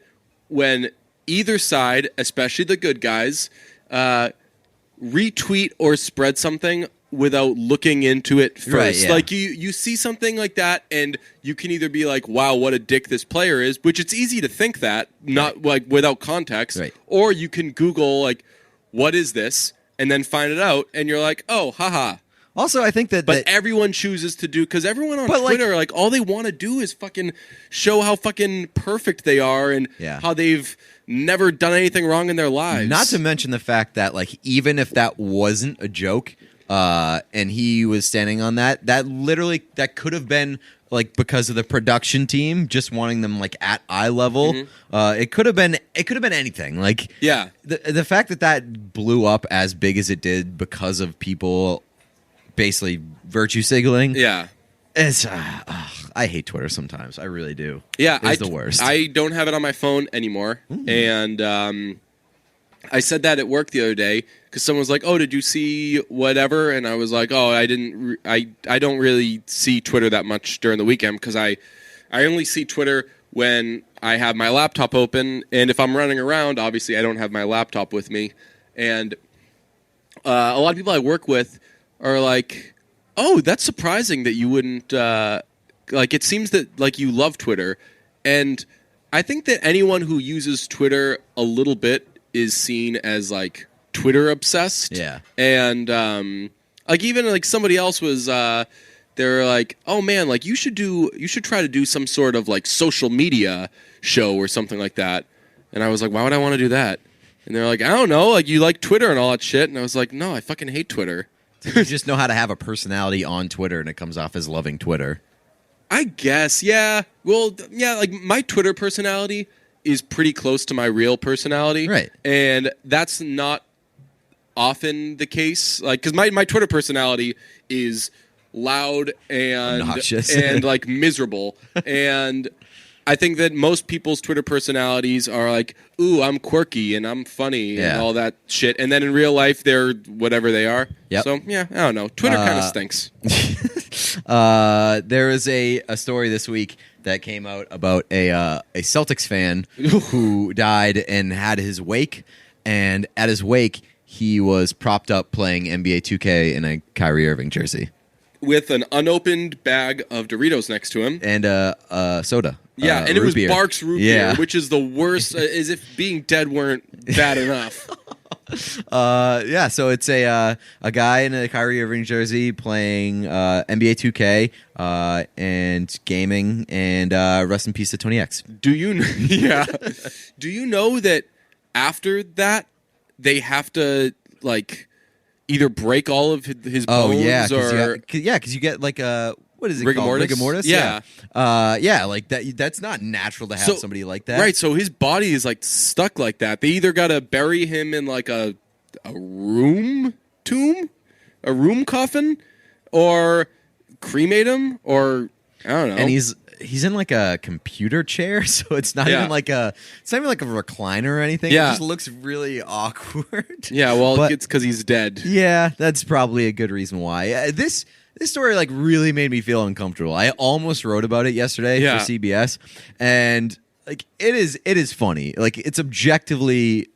Speaker 2: when either side, especially the good guys, retweet or spread something without looking into it first.
Speaker 1: Right, yeah.
Speaker 2: Like you see something like that and you can either be like, wow, what a dick this player is, which it's easy to think that, not like without context,
Speaker 1: Right.
Speaker 2: or you can Google like, what is this? And then find it out and you're like, oh, haha.
Speaker 1: Also, I think that,
Speaker 2: But everyone chooses to do, because everyone on
Speaker 1: But, like-
Speaker 2: Twitter, like, all they want to do is fucking show how fucking perfect they are and
Speaker 1: Yeah.
Speaker 2: how they've never done anything wrong in their lives.
Speaker 1: not to mention the fact that like even if that wasn't a joke, and he was standing on that literally that could have been like because of the production team just wanting them like at eye level. It could have been anything. Like
Speaker 2: Yeah.
Speaker 1: the fact that blew up as big as it did because of people basically virtue signaling.
Speaker 2: Yeah.
Speaker 1: It's I hate Twitter sometimes. I really do.
Speaker 2: Yeah,
Speaker 1: It's the worst.
Speaker 2: I don't have it on my phone anymore, and I said that at work the other day because someone was like, "Oh, did you see whatever?" And I was like, "Oh, I didn't. I don't really see Twitter that much during the weekend because I only see Twitter when I have my laptop open, and if I'm running around, obviously I don't have my laptop with me, and a lot of people I work with are like." Oh, that's surprising that you wouldn't like. It seems that like you love Twitter, and I think that anyone who uses Twitter a little bit is seen as like Twitter obsessed.
Speaker 1: Yeah,
Speaker 2: and like even like somebody else was, they're like, oh man, like you should try to do some sort of like social media show or something like that. And I was like, why would I want to do that? And they're like, I don't know, like you like Twitter and all that shit. And I was like, no, I fucking hate Twitter.
Speaker 1: you just know how to have a personality on Twitter, and it comes off as loving Twitter.
Speaker 2: I guess, yeah. Well, yeah, like my Twitter personality is pretty close to my real personality.
Speaker 1: Right.
Speaker 2: And that's not often the case. Like, because my Twitter personality is loud and
Speaker 1: obnoxious
Speaker 2: and like miserable. And I think that most people's Twitter personalities are like, ooh, I'm quirky and I'm funny
Speaker 1: Yeah.
Speaker 2: and all that shit. And then in real life, they're whatever they are.
Speaker 1: Yep.
Speaker 2: So, yeah, I don't know. Twitter kind of stinks.
Speaker 1: There is a story this week that came out about a Celtics fan who died and had his wake. And at his wake, he was propped up playing NBA 2K in a Kyrie Irving jersey.
Speaker 2: With an unopened bag of Doritos next to him.
Speaker 1: And soda.
Speaker 2: Yeah, and it was
Speaker 1: root beer.
Speaker 2: Barks root
Speaker 1: Yeah.
Speaker 2: beer, which is the worst, as if being dead weren't bad enough.
Speaker 1: Yeah, so it's a guy in a Kyrie Irving jersey playing NBA 2K and gaming, and rest in peace to Tony X.
Speaker 2: Do you know that after that they have to like either break all of his bones
Speaker 1: Oh yeah,
Speaker 2: or
Speaker 1: because you get like a what is it
Speaker 2: Rigor
Speaker 1: called?
Speaker 2: mortis?
Speaker 1: Rigor mortis.
Speaker 2: Yeah.
Speaker 1: Yeah, like that. That's not natural to have
Speaker 2: So-
Speaker 1: somebody like that.
Speaker 2: right, so his body is like stuck like that. They either got to bury him in like a room coffin, or cremate him, or I don't know.
Speaker 1: And he's in like a computer chair, so it's not
Speaker 2: Yeah.
Speaker 1: even like a recliner or anything.
Speaker 2: Yeah.
Speaker 1: It just looks really awkward.
Speaker 2: yeah, well,
Speaker 1: But-
Speaker 2: it's because he's dead.
Speaker 1: Yeah, that's probably a good reason why. This this story like really made me feel uncomfortable. I almost wrote about it yesterday for CBS, and like it is funny. Like it's objectively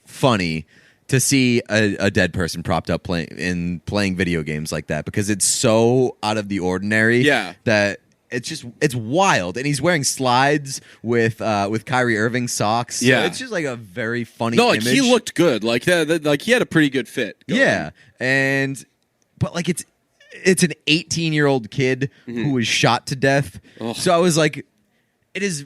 Speaker 1: funny to see a dead person propped up playing video games like that, because it's so out of the ordinary. That it's wild, and he's wearing slides with Kyrie Irving socks. So it's just like a very funny.
Speaker 2: No, like
Speaker 1: image.
Speaker 2: he looked good. Like he had a pretty good fit.
Speaker 1: Yeah, but like it's an 18-year-old kid who was shot to death. So I was like, it's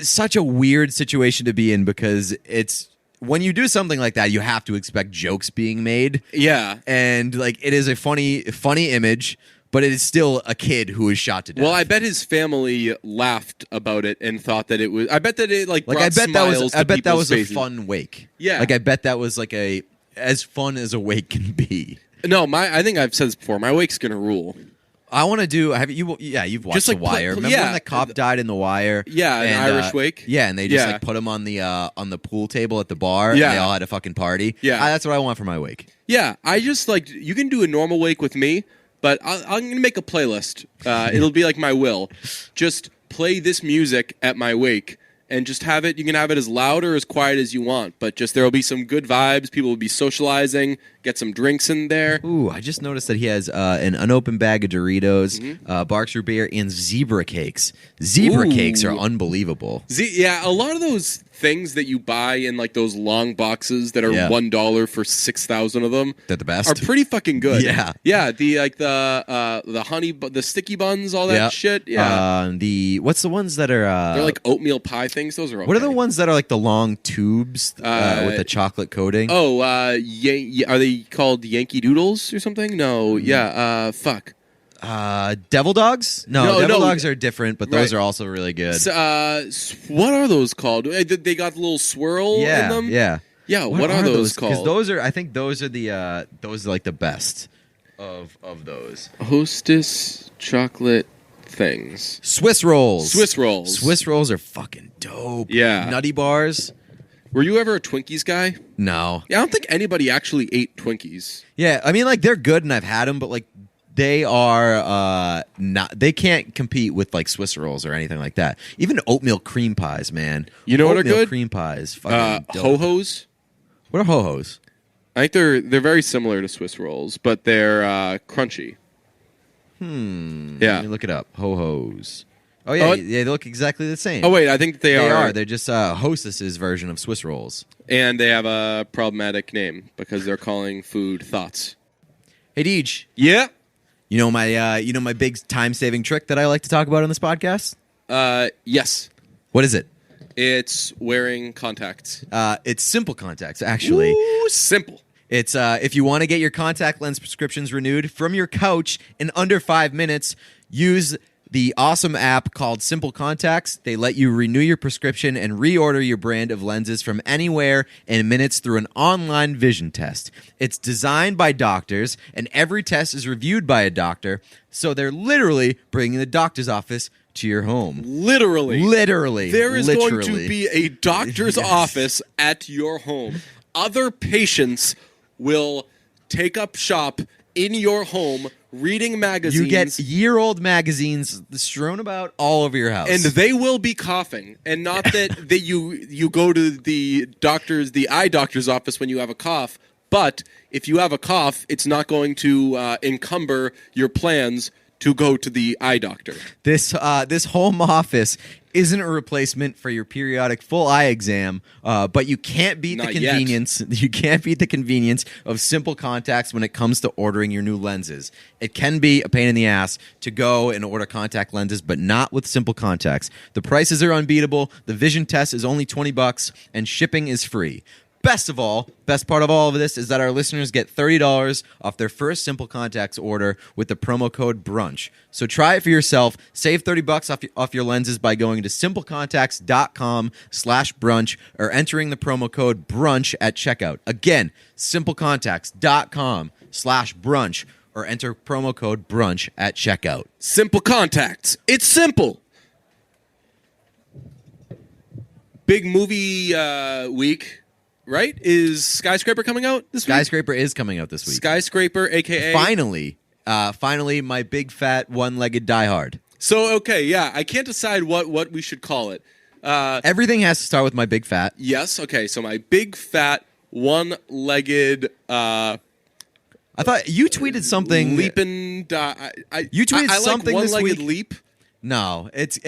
Speaker 1: such a weird situation to be in, because it's. When you do something like that, you have to expect jokes being made. Yeah. And like it is a funny image, but it is still a kid who is shot to death.
Speaker 2: Well, I bet his family laughed about it and thought that it was. I bet that it brought
Speaker 1: I bet
Speaker 2: smiles
Speaker 1: that was
Speaker 2: faces.
Speaker 1: a fun wake.
Speaker 2: Yeah.
Speaker 1: Like I bet that was like as fun as a wake can be.
Speaker 2: No, I think I've said this before. My wake's gonna rule.
Speaker 1: I want to do. You've watched
Speaker 2: Just like
Speaker 1: The Wire. Remember when the cop died in The Wire?
Speaker 2: Yeah, an Irish wake.
Speaker 1: Yeah, and they just like put him on the pool table at the bar.
Speaker 2: Yeah,
Speaker 1: and they all had a fucking party.
Speaker 2: Yeah,
Speaker 1: that's what I want for my wake.
Speaker 2: Yeah, I just like you can do a normal wake with me, but I'm gonna make a playlist. It'll be like my will. Just play this music at my wake. And just have it. You can have it as loud or as quiet as you want, but just there will be some good vibes. People will be socializing. Get some drinks in there.
Speaker 1: Ooh, I just noticed that he has an unopened bag of Doritos, Barks root beer, and zebra cakes. Zebra cakes are unbelievable.
Speaker 2: A lot of those things that you buy in like those long boxes that are $1 for 6,000 of them.
Speaker 1: They're the best.
Speaker 2: Are pretty fucking good.
Speaker 1: Yeah.
Speaker 2: The honey, the sticky buns, all that shit. Yeah.
Speaker 1: What's the ones that are?
Speaker 2: They're like oatmeal pie things. Those are okay.
Speaker 1: What are the ones that are like the long tubes with the chocolate coating?
Speaker 2: Oh, are they called Yankee Doodles or something? No. Fuck.
Speaker 1: Devil Dogs? No, Devil Dogs are different, but those are also really good.
Speaker 2: What are those called? They got the little swirl in them?
Speaker 1: Yeah.
Speaker 2: What are those called?
Speaker 1: Because those are like the best of those.
Speaker 2: Hostess chocolate things.
Speaker 1: Swiss rolls.
Speaker 2: Swiss rolls
Speaker 1: are fucking dope.
Speaker 2: Yeah.
Speaker 1: Nutty bars.
Speaker 2: Were you ever a Twinkies guy?
Speaker 1: No.
Speaker 2: Yeah, I don't think anybody actually ate Twinkies.
Speaker 1: Yeah, I mean, like, they're good and I've had them, but, like, they are not. They can't compete with, like, Swiss rolls or anything like that. Even oatmeal cream pies, man.
Speaker 2: You know what are good?
Speaker 1: Oatmeal cream pies. Fucking dope.
Speaker 2: Ho-hos?
Speaker 1: What are ho-hos?
Speaker 2: I think they're very similar to Swiss rolls, but they're crunchy.
Speaker 1: Yeah.
Speaker 2: Let
Speaker 1: me look it up. Ho-hos. Oh, yeah, they look exactly the same.
Speaker 2: Oh, wait, I think they are.
Speaker 1: They're just Hostess's version of Swiss rolls.
Speaker 2: And they have a problematic name because they're calling food thoughts.
Speaker 1: Hey, Deej.
Speaker 2: Yeah?
Speaker 1: You know my big time-saving trick that I like to talk about on this podcast?
Speaker 2: Yes.
Speaker 1: What is it?
Speaker 2: It's wearing contacts.
Speaker 1: It's simple contacts, actually.
Speaker 2: Ooh, simple.
Speaker 1: It's if you want to get your contact lens prescriptions renewed from your couch in under 5 minutes, use the awesome app called Simple Contacts. They let you renew your prescription and reorder your brand of lenses from anywhere in minutes through an online vision test. It's designed by doctors, and every test is reviewed by a doctor, so they're literally bringing the doctor's office to your home.
Speaker 2: Literally. There is going to be a doctor's office at your home. Other patients will take up shop in your home reading magazines.
Speaker 1: You get year-old magazines strewn about all over your house.
Speaker 2: And they will be coughing. And not that you go to the eye doctor's office when you have a cough, but if you have a cough, it's not going to encumber your plans to go to the eye doctor.
Speaker 1: This home office isn't a replacement for your periodic full eye exam, but you can't beat the convenience. You can't beat the convenience of Simple Contacts when it comes to ordering your new lenses. It can be a pain in the ass to go and order contact lenses, but not with Simple Contacts. The prices are unbeatable. The vision test is only $20, and shipping is free. Best part of all of this is that our listeners get $30 off their first Simple Contacts order with the promo code BRUNCH. So try it for yourself. Save $30 off your lenses by going to simplecontacts.com/brunch or entering the promo code BRUNCH at checkout. Again, simplecontacts.com/brunch or enter promo code BRUNCH at checkout.
Speaker 2: Simple Contacts. It's simple. Big movie week. Right? Is Skyscraper coming out this week?
Speaker 1: Skyscraper is coming out this week.
Speaker 2: Skyscraper, a.k.a.
Speaker 1: Finally. Finally, my big fat one-legged Die Hard.
Speaker 2: So, okay, yeah, I can't decide what we should call it.
Speaker 1: Everything has to start with my big fat.
Speaker 2: Yes, okay, so my big fat one-legged
Speaker 1: I thought you tweeted something.
Speaker 2: leaping.
Speaker 1: You tweeted
Speaker 2: I
Speaker 1: something
Speaker 2: like
Speaker 1: this
Speaker 2: one-legged
Speaker 1: week.
Speaker 2: leap.
Speaker 1: No, it's.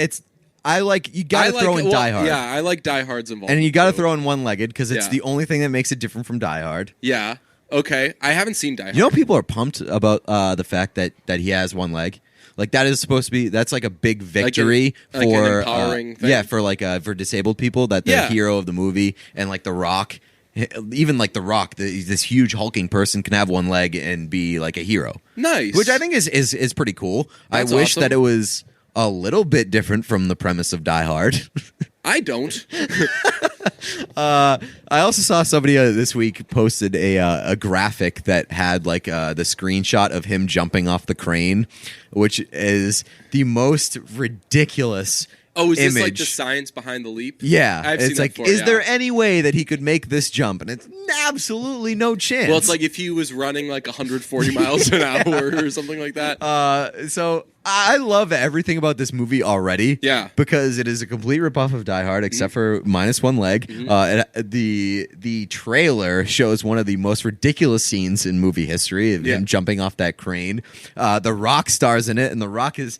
Speaker 1: I like you got to throw in Die Hard.
Speaker 2: Yeah, I like Die Hard's involved.
Speaker 1: And you got to throw in one-legged because it's
Speaker 2: Yeah.
Speaker 1: the only thing that makes it different from Die Hard.
Speaker 2: Yeah. Okay. I haven't seen Die Hard.
Speaker 1: You know, people are pumped about the fact that he has one leg. Like that is supposed to be. That's like a big victory
Speaker 2: Like an
Speaker 1: for
Speaker 2: empowering thing?
Speaker 1: Yeah, for disabled people. That the
Speaker 2: Yeah.
Speaker 1: hero of the movie and like The Rock, even like The Rock, this huge hulking person can have one leg and be like a hero.
Speaker 2: Nice.
Speaker 1: Which I think is pretty cool.
Speaker 2: That's
Speaker 1: I wish
Speaker 2: awesome.
Speaker 1: that it was a little bit different from the premise of Die Hard.
Speaker 2: I don't.
Speaker 1: I also saw somebody this week posted a graphic that had like the screenshot of him jumping off the crane, which is the most ridiculous.
Speaker 2: Oh, is this like
Speaker 1: image.
Speaker 2: the science behind the leap?
Speaker 1: Yeah,
Speaker 2: I've seen
Speaker 1: it's
Speaker 2: that
Speaker 1: like,
Speaker 2: before,
Speaker 1: is
Speaker 2: yeah.
Speaker 1: there any way that he could make this jump? And it's absolutely no chance.
Speaker 2: Well, it's like if he was running like 140 miles an hour or something like that.
Speaker 1: So I love everything about this movie already.
Speaker 2: Yeah.
Speaker 1: Because it is a complete ripoff of Die Hard, except for minus one leg. The trailer shows one of the most ridiculous scenes in movie history of him jumping off that crane. The Rock stars in it, and The Rock is.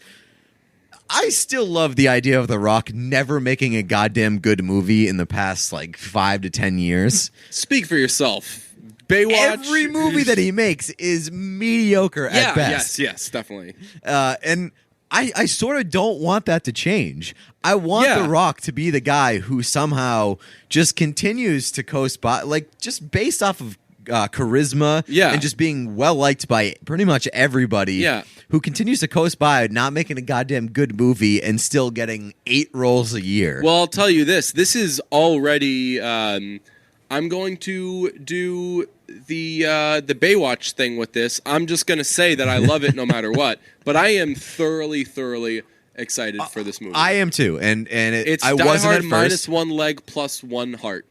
Speaker 1: I still love the idea of The Rock never making a goddamn good movie in the past like 5 to 10 years.
Speaker 2: Speak for yourself. Baywatch.
Speaker 1: Every movie that he makes is mediocre at best.
Speaker 2: Yes, definitely.
Speaker 1: And I sort of don't want that to change. I want
Speaker 2: Yeah.
Speaker 1: The Rock to be the guy who somehow just continues to coast by, like just based off of charisma and just being well liked by pretty much everybody.
Speaker 2: Yeah.
Speaker 1: Who continues to coast by, not making a goddamn good movie and still getting 8 roles a year.
Speaker 2: Well, I'll tell you this. This is already. I'm going to do the Baywatch thing with this. I'm just going to say that I love it no matter what. But I am thoroughly excited for this movie.
Speaker 1: I am too, and
Speaker 2: It's
Speaker 1: I
Speaker 2: Die
Speaker 1: wasn't
Speaker 2: Hard
Speaker 1: at first.
Speaker 2: minus one leg plus one heart.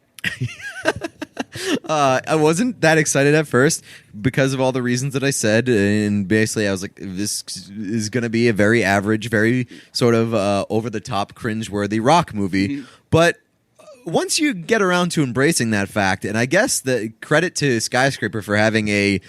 Speaker 1: I wasn't that excited at first because of all the reasons that I said, and basically I was like, this is going to be a very average, very sort of over-the-top, cringe-worthy rock movie.
Speaker 2: Mm-hmm.
Speaker 1: But once you get around to embracing that fact, and I guess the credit to Skyscraper for having a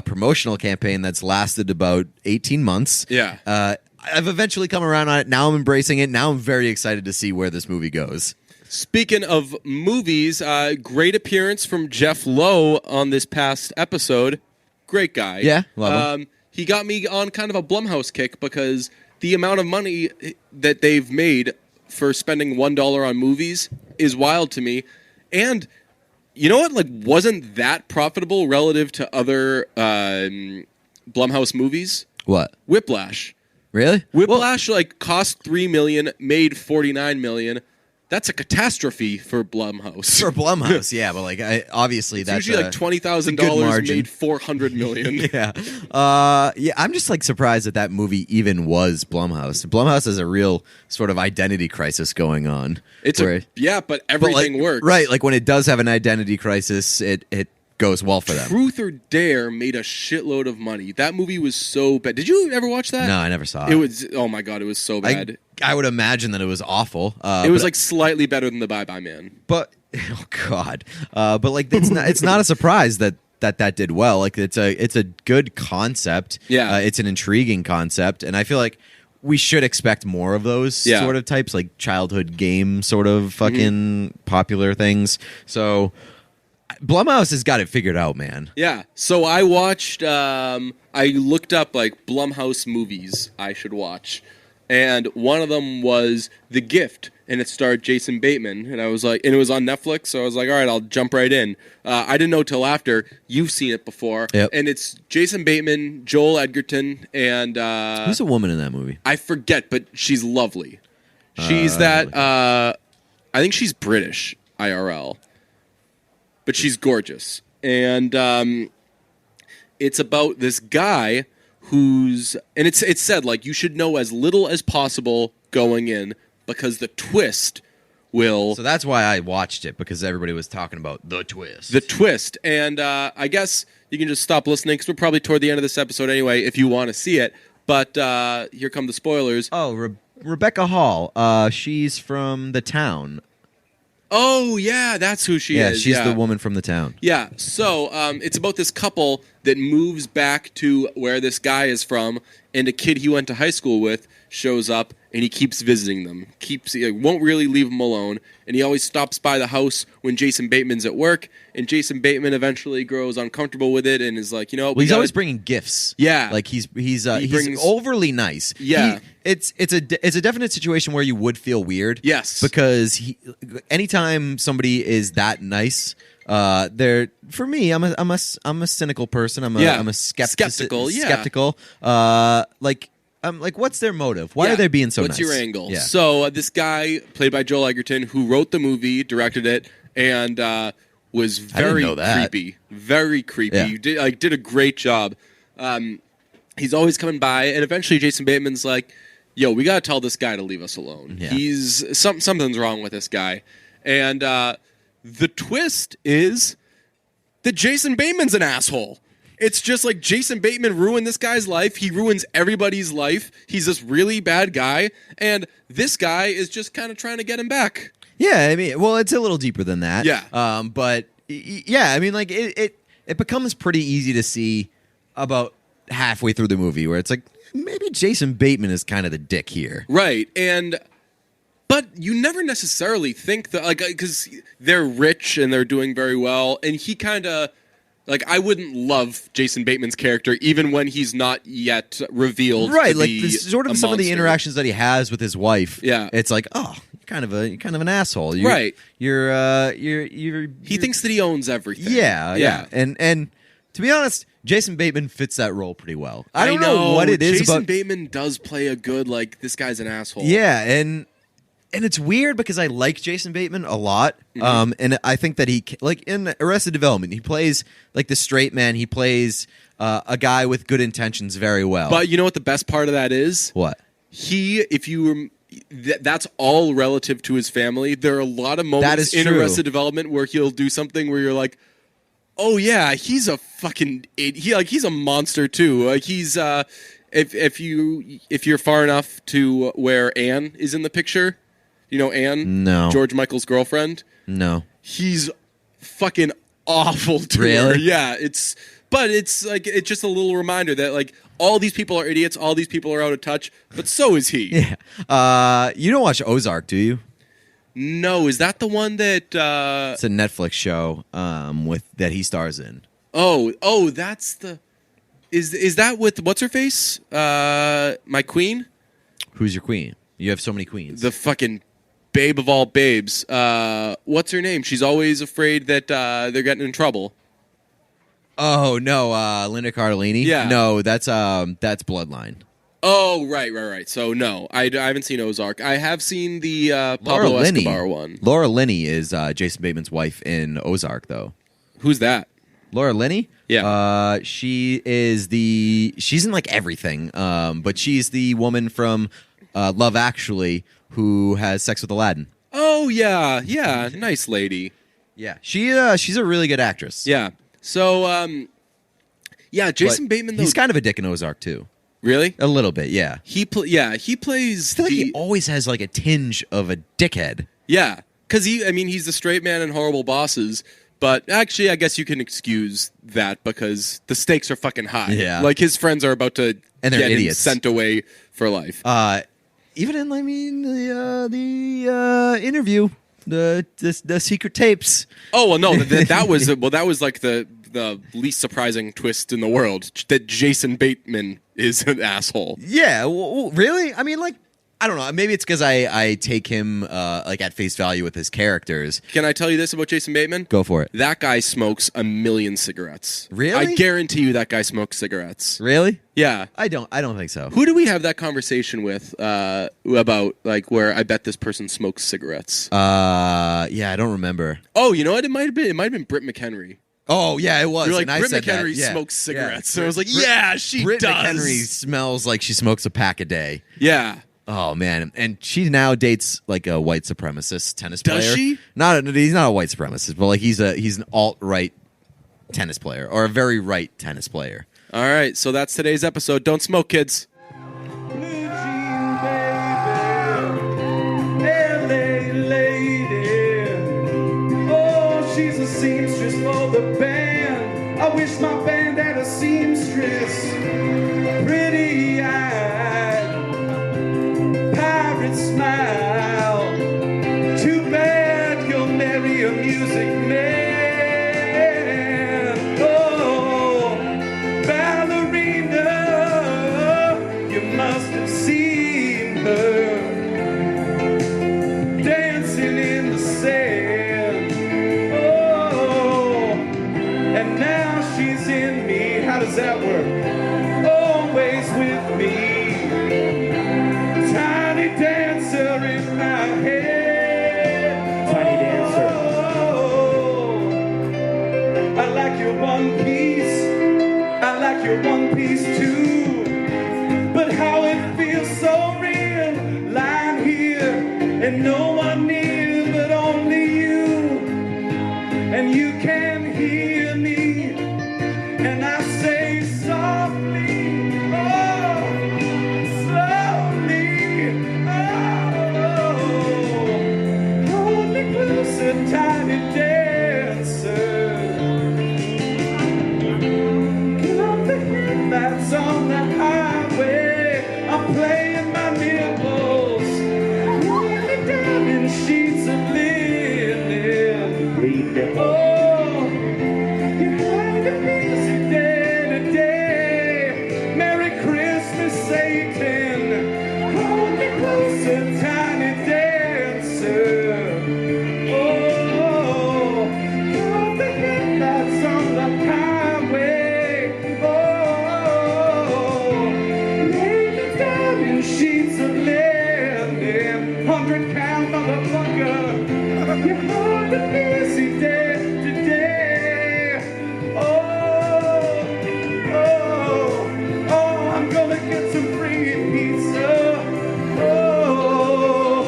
Speaker 1: promotional campaign that's lasted about 18 months.
Speaker 2: Yeah.
Speaker 1: I've eventually come around on it. Now I'm embracing it. Now I'm very excited to see where this movie goes.
Speaker 2: Speaking of movies, great appearance from Jeff Lowe on this past episode. Great guy.
Speaker 1: Yeah, love him.
Speaker 2: He got me on kind of a Blumhouse kick because the amount of money that they've made for spending $1 on movies is wild to me. And you know what? Like, wasn't that profitable relative to other Blumhouse movies?
Speaker 1: What?
Speaker 2: Whiplash.
Speaker 1: Really?
Speaker 2: Whiplash cost $3 million, made $49 million. That's a catastrophe for Blumhouse.
Speaker 1: For Blumhouse, yeah, but obviously
Speaker 2: It's
Speaker 1: that's
Speaker 2: usually like $20,000 made $400 million.
Speaker 1: Yeah, I'm just surprised that movie even was Blumhouse. Blumhouse has a real sort of identity crisis going on.
Speaker 2: But everything works.
Speaker 1: Right, like when it does have an identity crisis, it goes well for them.
Speaker 2: Truth or Dare made a shitload of money. That movie was so bad. Did you ever watch that?
Speaker 1: No, I never saw it.
Speaker 2: It was, oh my God, it was so bad.
Speaker 1: I would imagine that it was awful.
Speaker 2: It was slightly better than The Bye Bye Man.
Speaker 1: But oh god, but it's not a surprise that did well. Like it's a good concept.
Speaker 2: Yeah,
Speaker 1: it's an intriguing concept, and I feel like we should expect more of those sort of types, like childhood game sort of fucking popular things. So Blumhouse has got it figured out, man.
Speaker 2: Yeah. So I watched. I looked up Blumhouse movies I should watch. And one of them was The Gift, and it starred Jason Bateman. And I was like, and it was on Netflix, so I was like, all right, I'll jump right in. I didn't know till after. You've seen it before.
Speaker 1: Yep.
Speaker 2: And it's Jason Bateman, Joel Edgerton, and
Speaker 1: who's a woman in that movie?
Speaker 2: I forget, but she's lovely. She's I think she's British, IRL. But she's gorgeous. And it's about this guy and it's said you should know as little as possible going in because the twist will...
Speaker 1: So that's why I watched it, because everybody was talking about the twist.
Speaker 2: The twist. And I guess you can just stop listening, because we're probably toward the end of this episode anyway, if you want to see it. But here come the spoilers.
Speaker 1: Oh, Rebecca Hall. She's from The Town.
Speaker 2: Oh, yeah, that's who she is.
Speaker 1: Yeah, she's the woman from The Town.
Speaker 2: Yeah, so it's about this couple that moves back to where this guy is from, and a kid he went to high school with shows up, and he keeps visiting them. Won't really leave them alone, and he always stops by the house when Jason Bateman's at work, and Jason Bateman eventually grows uncomfortable with it and is like,
Speaker 1: well, he's always bringing gifts.
Speaker 2: Yeah,
Speaker 1: like he's overly nice.
Speaker 2: Yeah,
Speaker 1: it's a definite situation where you would feel weird.
Speaker 2: Yes,
Speaker 1: because anytime somebody is that nice. For me, I'm a cynical person. I'm a skeptical. Like, what's their motive? Why are they being so nice?
Speaker 2: What's your angle?
Speaker 1: Yeah.
Speaker 2: So this guy, played by Joel Egerton, who wrote the movie, directed it, and was very creepy. Very creepy.
Speaker 1: Yeah.
Speaker 2: Did a great job. He's always coming by, and eventually Jason Bateman's like, yo, we got to tell this guy to leave us alone.
Speaker 1: Yeah.
Speaker 2: Something's wrong with this guy. And the twist is that Jason Bateman's an asshole. It's just like Jason Bateman ruined this guy's life. He ruins everybody's life. He's this really bad guy. And this guy is just kind of trying to get him back.
Speaker 1: Yeah, I mean, well, it's a little deeper than that.
Speaker 2: Yeah.
Speaker 1: But, yeah, I mean, like, it becomes pretty easy to see about halfway through the movie where it's like, maybe Jason Bateman is kind of the dick here.
Speaker 2: Right. But you never necessarily think that, like, because they're rich and they're doing very well. And he kind of... Like, I wouldn't love Jason Bateman's character even when he's not yet revealed.
Speaker 1: Right,
Speaker 2: to
Speaker 1: like
Speaker 2: be
Speaker 1: sort of some of the interactions that he has with his wife.
Speaker 2: Yeah,
Speaker 1: it's like, oh, you're kind of an asshole.
Speaker 2: Right.
Speaker 1: He
Speaker 2: thinks that he owns everything.
Speaker 1: Yeah. And to be honest, Jason Bateman fits that role pretty well. I don't know what it is
Speaker 2: Jason
Speaker 1: about.
Speaker 2: Bateman does play a good, like, this guy's an asshole.
Speaker 1: Yeah, and it's weird because I like Jason Bateman a lot, and I think that he, like in Arrested Development, he plays like the straight man. He plays a guy with good intentions very well.
Speaker 2: But you know what the best part of that is?
Speaker 1: What?
Speaker 2: That's all relative to his family. There are a lot of moments in Arrested Development where he'll do something where you're like, oh yeah, he's a fucking idiot. He's a monster too. Like he's if you're far enough to where Anne is in the picture. You know Anne?
Speaker 1: No.
Speaker 2: George Michael's girlfriend?
Speaker 1: No.
Speaker 2: He's fucking awful to her.
Speaker 1: Really?
Speaker 2: Yeah, it's like it's just a little reminder that like all these people are idiots, all these people are out of touch, but so is he.
Speaker 1: Yeah. You don't watch Ozark, do you?
Speaker 2: No, is that the one that
Speaker 1: it's a Netflix show with that he stars in.
Speaker 2: Oh, that's the Is that with what's her face? My queen?
Speaker 1: Who's your queen? You have so many queens.
Speaker 2: The fucking babe of all babes. What's her name? She's always afraid that they're getting in trouble.
Speaker 1: Oh no, Linda Cardellini.
Speaker 2: Yeah.
Speaker 1: No, that's Bloodline.
Speaker 2: Oh right. So no, I haven't seen Ozark. I have seen the Pablo Escobar one.
Speaker 1: Laura Linney is Jason Bateman's wife in Ozark, though.
Speaker 2: Who's that?
Speaker 1: Laura Linney?
Speaker 2: Yeah.
Speaker 1: She's in like everything. But she's the woman from Love Actually who has sex with Aladdin.
Speaker 2: Oh yeah, nice lady.
Speaker 1: Yeah, she's a really good actress.
Speaker 2: Yeah. So Jason Bateman though,
Speaker 1: he's kind of a dick in Ozark too.
Speaker 2: Really?
Speaker 1: A little bit, yeah.
Speaker 2: He plays.
Speaker 1: I feel like he always has like a tinge of a dickhead.
Speaker 2: Yeah, because he's the straight man in Horrible Bosses. But actually, I guess you can excuse that because the stakes are fucking high.
Speaker 1: Yeah,
Speaker 2: like his friends are about to
Speaker 1: and they're
Speaker 2: get
Speaker 1: idiots.
Speaker 2: Sent away for life.
Speaker 1: Even in the interview, the secret tapes.
Speaker 2: Oh well, no, that was like the least surprising twist in the world that Jason Bateman is an asshole.
Speaker 1: Yeah, well, really? I mean, like, I don't know. Maybe it's because I take him like at face value with his characters.
Speaker 2: Can I tell you this about Jason Bateman?
Speaker 1: Go for it.
Speaker 2: That guy smokes a million cigarettes.
Speaker 1: Really?
Speaker 2: I guarantee you that guy smokes cigarettes.
Speaker 1: Really?
Speaker 2: Yeah.
Speaker 1: I don't think so.
Speaker 2: Who do we have that conversation with about like where I bet this person smokes cigarettes?
Speaker 1: Yeah, I don't remember.
Speaker 2: Oh, you know what? It might have been Britt McHenry.
Speaker 1: Oh yeah, it was.
Speaker 2: You're like,
Speaker 1: and
Speaker 2: Britt
Speaker 1: I said
Speaker 2: McHenry
Speaker 1: that.
Speaker 2: smokes cigarettes.
Speaker 1: Yeah.
Speaker 2: So I was like, yeah, she
Speaker 1: Britt
Speaker 2: does.
Speaker 1: McHenry smells like she smokes a pack a day.
Speaker 2: Yeah.
Speaker 1: Oh man, and she now dates like a white supremacist tennis player.
Speaker 2: Does she?
Speaker 1: He's not a white supremacist, but like he's an alt-right tennis player or a very right tennis player.
Speaker 2: All right, so that's today's episode. Don't smoke, kids.
Speaker 3: She's a seamstress for the band. I wish my band had a seamstress. Pretty-eyed, pirate smile. Too bad you'll marry a music man. Oh, ballerina, you must have seen her dancing in the sand. Oh, and now she's in me. How does that work? Always with me. Tiny dancer in my head.
Speaker 5: Tiny dancer.
Speaker 3: Oh, I like your one piece. I like your one piece too. But how it feels so real, lying here and no one near but only you. And you can hear me, and I say softly, oh, slowly, oh, hold me closer, tiny dancer. Get off the headlights on the highway. I'm playing my nipples, rolling down in sheets of linen. Oh, you had a busy day today. Merry Christmas, Satan. Hold me closer, tiny dancer. Oh, hold the headlights on the highway. Oh, lay me down in sheets of linen. 100-pound motherfucker. You had a busy day today. Oh, I'm gonna get some free pizza. Oh,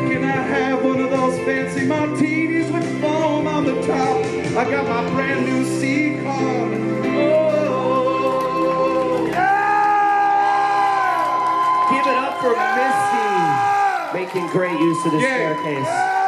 Speaker 3: can I have one of those fancy martinis with foam on the top? I got my brand new C-card. Oh,
Speaker 5: Give it up for Misty, making great use of the
Speaker 3: Yeah.
Speaker 5: staircase.